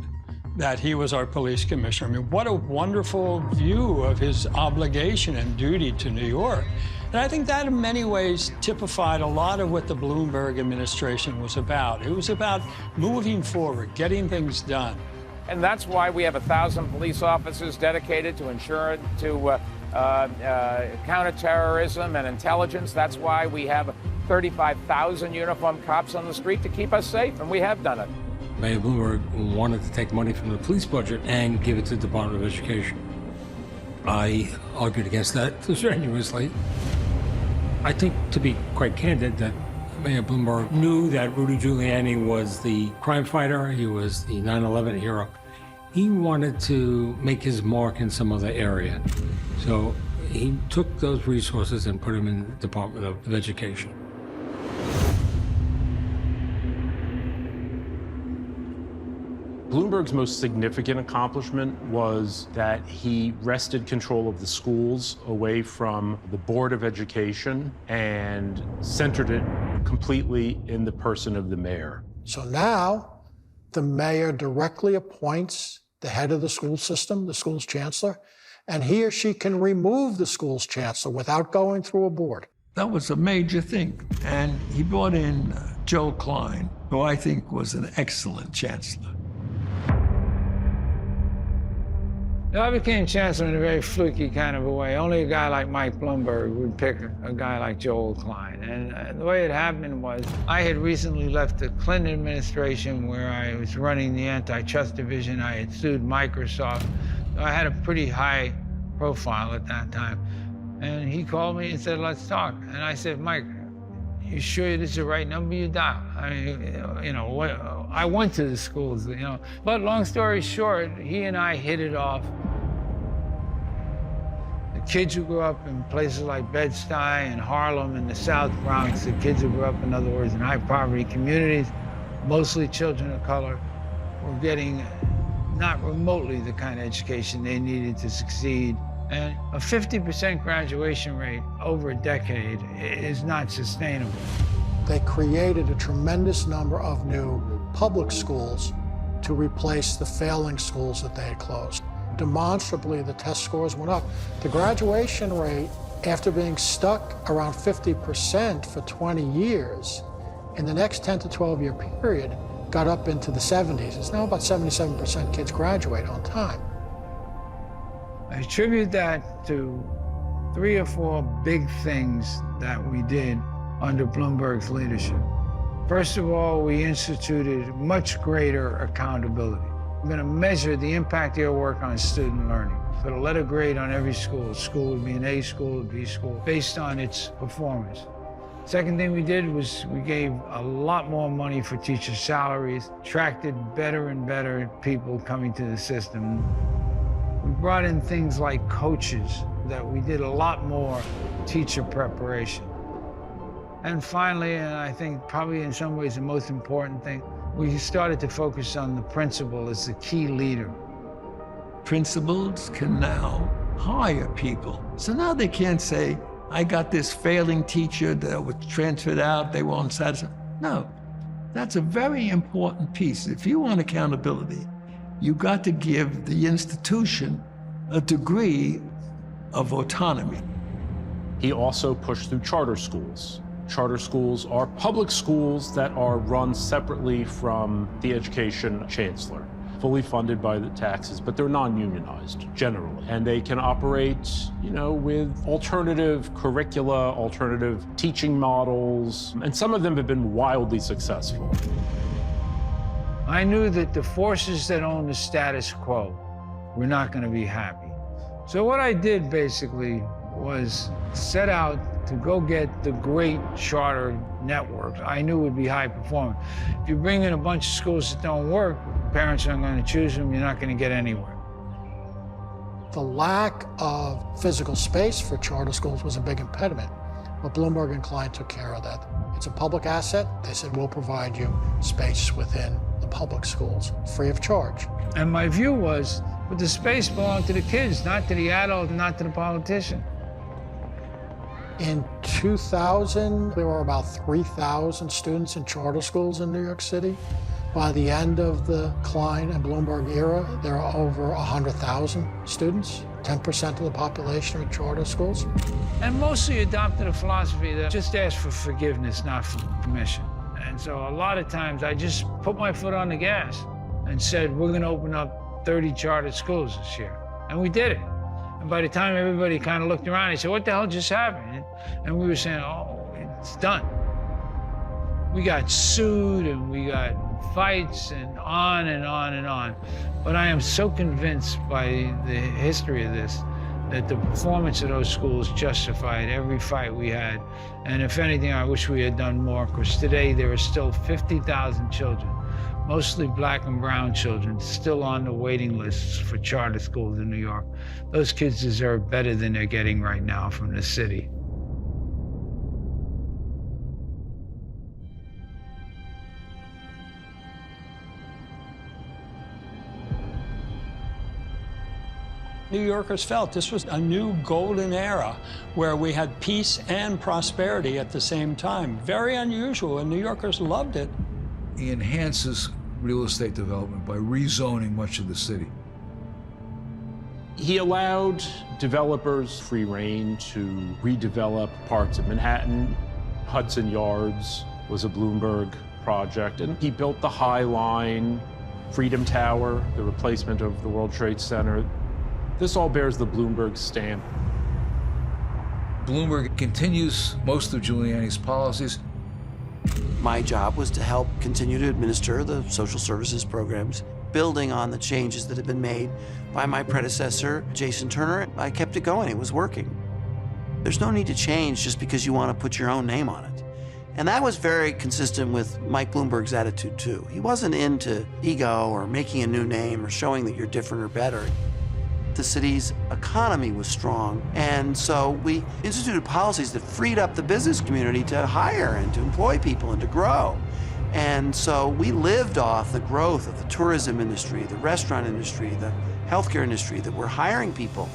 that he was our police commissioner. I mean, what a wonderful view of his obligation and duty to New York. And I think that in many ways typified a lot of what the Bloomberg administration was about. It was about moving forward, getting things done. And that's why we have 1,000 police officers dedicated to counterterrorism and intelligence. That's why we have 35,000 uniformed cops on the street to keep us safe, and we have done it. Mayor Bloomberg wanted to take money from the police budget and give it to the Department of Education. I argued against that strenuously. I think, to be quite candid, that Mayor Bloomberg knew that Rudy Giuliani was the crime fighter, he was the 9/11 hero. He wanted to make his mark in some other area. So he took those resources and put them in the Department of Education. Bloomberg's most significant accomplishment was that he wrested control of the schools away from the Board of Education and centered it completely in the person of the mayor. So now the mayor directly appoints the head of the school system, the school's chancellor, and he or she can remove the school's chancellor without going through a board. That was a major thing. And he brought in Joe Klein, who I think was an excellent chancellor. I became chancellor in a very fluky kind of a way. Only a guy like Mike Bloomberg would pick a guy like Joel Klein. And the way it happened was I had recently left the Clinton administration where I was running the antitrust division. I had sued Microsoft. So I had a pretty high profile at that time. And he called me and said, let's talk. And I said, Mike, you sure this is the right number you dial? I mean, I went to the schools, But long story short, he and I hit it off. The kids who grew up in places like Bed-Stuy and Harlem and the South Bronx, the kids who grew up, in other words, in high poverty communities, mostly children of color, were getting not remotely the kind of education they needed to succeed. And a 50% graduation rate over a decade is not sustainable. They created a tremendous number of new public schools to replace the failing schools that they had closed. Demonstrably, the test scores went up. The graduation rate, after being stuck around 50% for 20 years, in the next 10 to 12-year period, got up into the 70s. It's now about 77% kids graduate on time. I attribute that to 3 or 4 big things that we did under Bloomberg's leadership. First of all, we instituted much greater accountability. We're going to measure the impact of your work on student learning. Put a letter grade on every school. A school would be an A school, a B school, based on its performance. Second thing we did was we gave a lot more money for teacher salaries, attracted better and better people coming to the system. We brought in things like coaches, that we did a lot more teacher preparation. And finally, and I think probably in some ways the most important thing, we started to focus on the principal as the key leader. Principals can now hire people. So now they can't say, I got this failing teacher that was transferred out, they weren't satisfied. No, that's a very important piece. If you want accountability, you got to give the institution a degree of autonomy. He also pushed through charter schools. Charter schools are public schools that are run separately from the education chancellor, fully funded by the taxes, but they're non-unionized generally. And they can operate, with alternative curricula, alternative teaching models, and some of them have been wildly successful. I knew that the forces that own the status quo were not going to be happy. So what I did basically was set out to go get the great charter network I knew would be high performing. If you bring in a bunch of schools that don't work, parents aren't going to choose them, you're not going to get anywhere. The lack of physical space for charter schools was a big impediment. But Bloomberg and Klein took care of that. It's a public asset. They said, we'll provide you space within the public schools, free of charge. And my view was, but the space belonged to the kids, not to the adult, not to the politician. In 2000, there were about 3,000 students in charter schools in New York City. By the end of the Klein and Bloomberg era, there are over 100,000 students. 10% of the population are charter schools. And mostly adopted a philosophy that just asked for forgiveness, not for permission. And so a lot of times I just put my foot on the gas and said, we're going to open up 30 charter schools this year. And we did it. And by the time everybody kind of looked around, they said, what the hell just happened? And we were saying, oh, it's done. We got sued and we got fights and on and on and on. But I am so convinced by the history of this that the performance of those schools justified every fight we had. And if anything, I wish we had done more, because today there are still 50,000 children, mostly black and brown children, still on the waiting lists for charter schools in New York. Those kids deserve better than they're getting right now from the city. New Yorkers felt this was a new golden era where we had peace and prosperity at the same time. Very unusual, and New Yorkers loved it. He enhances real estate development by rezoning much of the city. He allowed developers free rein to redevelop parts of Manhattan. Hudson Yards was a Bloomberg project, and he built the High Line, Freedom Tower, the replacement of the World Trade Center. This all bears the Bloomberg stamp. Bloomberg continues most of Giuliani's policies. My job was to help continue to administer the social services programs, building on the changes that had been made by my predecessor, Jason Turner. I kept it going, it was working. There's no need to change just because you want to put your own name on it. And that was very consistent with Mike Bloomberg's attitude too. He wasn't into ego or making a new name or showing that you're different or better. The city's economy was strong, and so we instituted policies that freed up the business community to hire and to employ people and to grow. And so we lived off the growth of the tourism industry, the restaurant industry, the healthcare industry, that we're hiring people.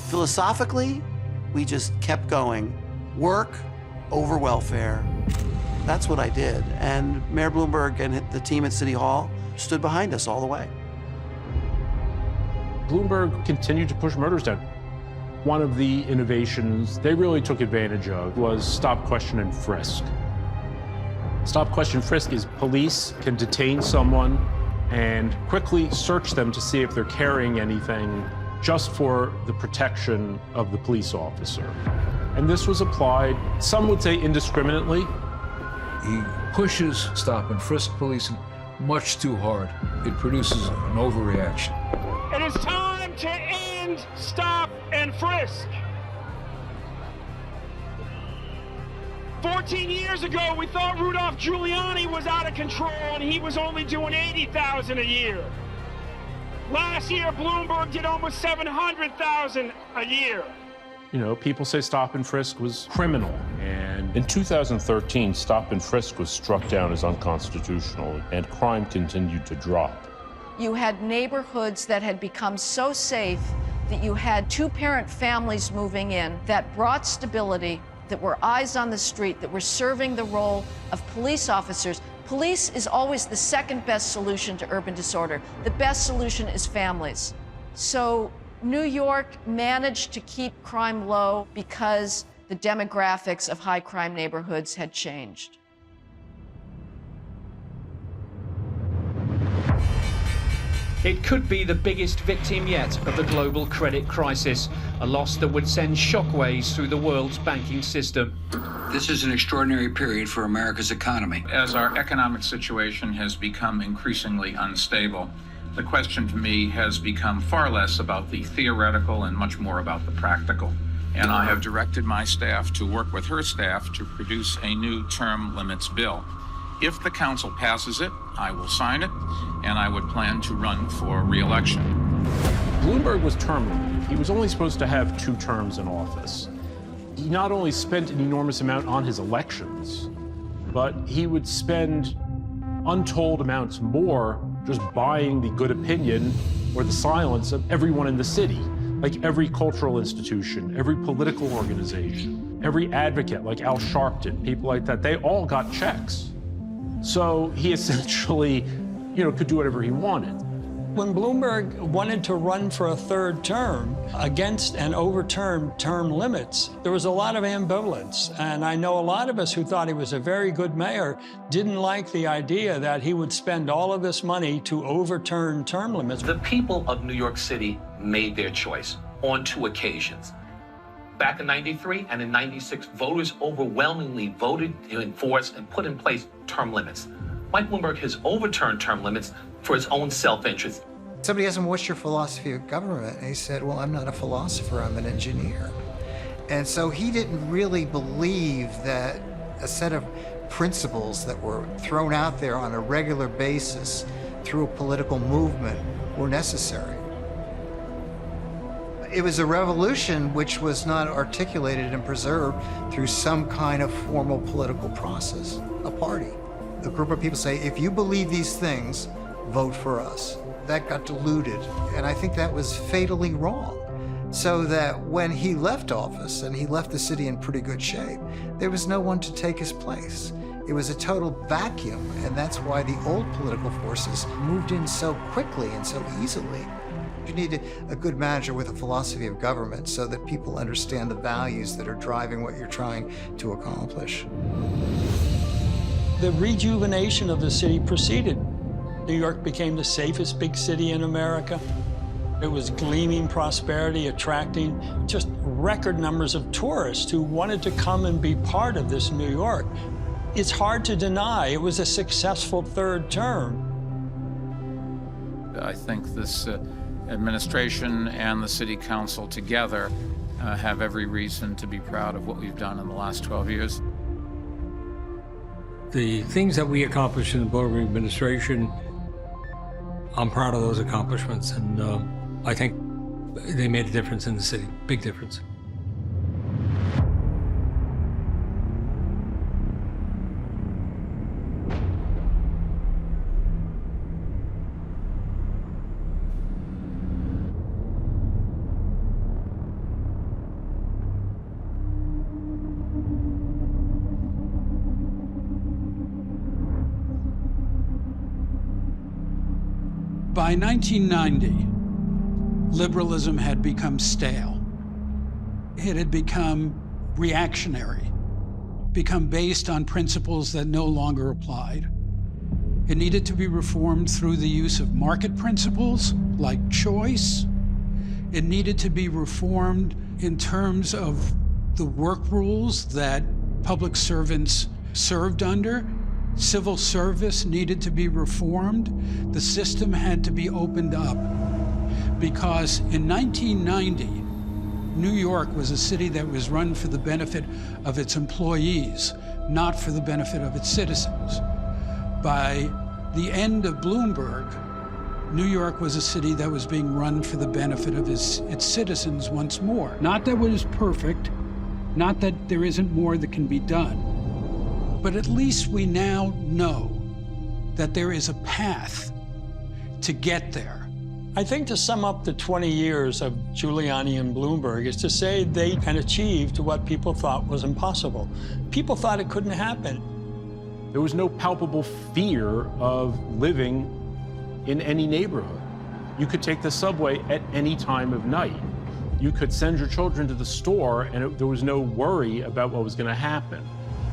Philosophically, we just kept going. Work over welfare. That's what I did. And Mayor Bloomberg and the team at City Hall stood behind us all the way. Bloomberg continued to push murders down. One of the innovations they really took advantage of was stop, question, and frisk. Stop, question, frisk is police can detain someone and quickly search them to see if they're carrying anything just for the protection of the police officer. And this was applied, some would say indiscriminately. He pushes stop and frisk policing much too hard. It produces an overreaction. It is time to end stop and frisk. 14 years ago, we thought Rudolph Giuliani was out of control and he was only doing $80,000 a year. Last year, Bloomberg did almost $700,000 a year. You know, people say stop and frisk was criminal. And in 2013, stop and frisk was struck down as unconstitutional and crime continued to drop. You had neighborhoods that had become so safe that you had two-parent families moving in that brought stability, that were eyes on the street, that were serving the role of police officers. Police is always the second best solution to urban disorder. The best solution is families. So New York managed to keep crime low because the demographics of high crime neighborhoods had changed. It could be the biggest victim yet of the global credit crisis, a loss that would send shockwaves through the world's banking system. This is an extraordinary period for America's economy. As our economic situation has become increasingly unstable, the question to me has become far less about the theoretical and much more about the practical. And I have directed my staff to work with her staff to produce a new term limits bill. If the council passes it, I will sign it, and I would plan to run for re-election. Bloomberg was term limited. He was only supposed to have 2 terms in office. He not only spent an enormous amount on his elections, but he would spend untold amounts more just buying the good opinion or the silence of everyone in the city. Like every cultural institution, every political organization, every advocate like Al Sharpton, people like that, they all got checks. So he essentially could do whatever he wanted. When Bloomberg wanted to run for a third term against and overturn term limits, there was a lot of ambivalence. And I know a lot of us who thought he was a very good mayor didn't like the idea that he would spend all of this money to overturn term limits. The people of New York City made their choice on 2 occasions. Back in '93 and in '96, voters overwhelmingly voted to enforce and put in place term limits. Mike Bloomberg has overturned term limits for his own self-interest. Somebody asked him, what's your philosophy of government? And he said, well, I'm not a philosopher, I'm an engineer. And so he didn't really believe that a set of principles that were thrown out there on a regular basis through a political movement were necessary. It was a revolution which was not articulated and preserved through some kind of formal political process, a party. A group of people say, if you believe these things, vote for us. That got diluted, and I think that was fatally wrong. So that when he left office, and he left the city in pretty good shape, there was no one to take his place. It was a total vacuum, and that's why the old political forces moved in so quickly and so easily. You need a good manager with a philosophy of government so that people understand the values that are driving what you're trying to accomplish. The rejuvenation of the city proceeded. New York became the safest big city in America. It was gleaming prosperity, attracting just record numbers of tourists who wanted to come and be part of this New York. It's hard to deny it was a successful third term. I think this administration and the city council together have every reason to be proud of what we've done in the last 12 years. The things that we accomplished in the Bloomberg administration, I'm proud of those accomplishments, and I think they made a difference in the city, big difference. By 1990, liberalism had become stale. It had become reactionary, become based on principles that no longer applied. It needed to be reformed through the use of market principles like choice. It needed to be reformed in terms of the work rules that public servants served under. Civil service needed to be reformed. The system had to be opened up because in 1990, New York was a city that was run for the benefit of its employees, not for the benefit of its citizens. By the end of Bloomberg, New York was a city that was being run for the benefit of its citizens once more. Not that it was perfect, not that there isn't more that can be done. But at least we now know that there is a path to get there. I think to sum up the 20 years of Giuliani and Bloomberg is to say they had achieved what people thought was impossible. People thought it couldn't happen. There was no palpable fear of living in any neighborhood. You could take the subway at any time of night. You could send your children to the store and there was no worry about what was going to happen.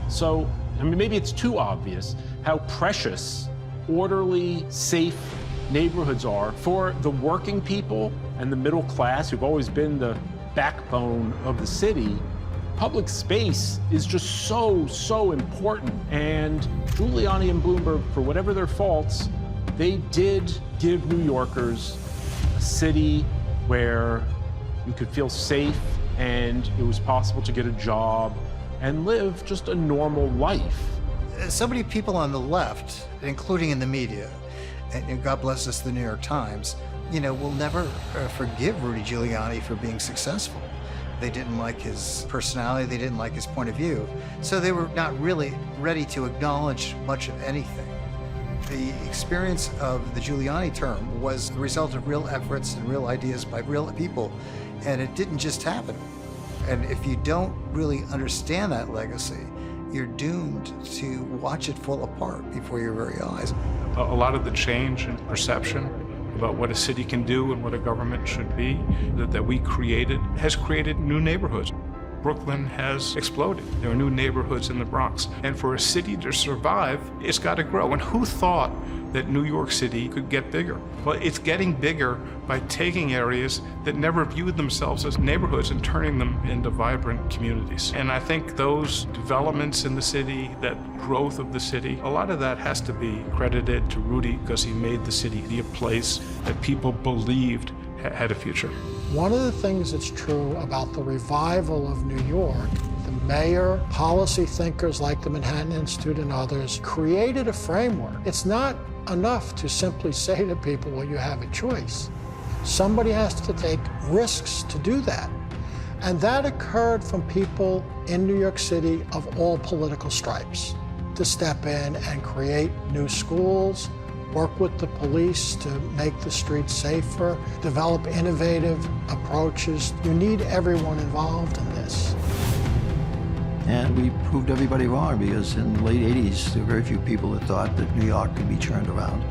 So, I mean, maybe it's too obvious how precious, orderly, safe neighborhoods are for the working people and the middle class who've always been the backbone of the city. Public space is just so important. And Giuliani and Bloomberg, for whatever their faults, they did give New Yorkers a city where you could feel safe and it was possible to get a job and live just a normal life. So many people on the left, including in the media, and God bless us, the New York Times, will never forgive Rudy Giuliani for being successful. They didn't like his personality, they didn't like his point of view, so they were not really ready to acknowledge much of anything. The experience of the Giuliani term was the result of real efforts and real ideas by real people, and it didn't just happen. And if you don't really understand that legacy, you're doomed to watch it fall apart before your very eyes. A lot of the change in perception about what a city can do and what a government should be that we created has created new neighborhoods. Brooklyn has exploded. There are new neighborhoods in the Bronx. And for a city to survive, it's got to grow. And who thought that New York City could get bigger? Well, it's getting bigger by taking areas that never viewed themselves as neighborhoods and turning them into vibrant communities. And I think those developments in the city, that growth of the city, a lot of that has to be credited to Rudy because he made the city be a place that people believed had a future. One of the things that's true about the revival of New York, the mayor, policy thinkers like the Manhattan Institute and others created a framework. It's not enough to simply say to people, well, you have a choice. Somebody has to take risks to do that. And that occurred from people in New York City of all political stripes to step in and create new schools, work with the police to make the streets safer, develop innovative approaches. You need everyone involved in this. And we proved everybody wrong because in the late 80s, there were very few people that thought that New York could be turned around.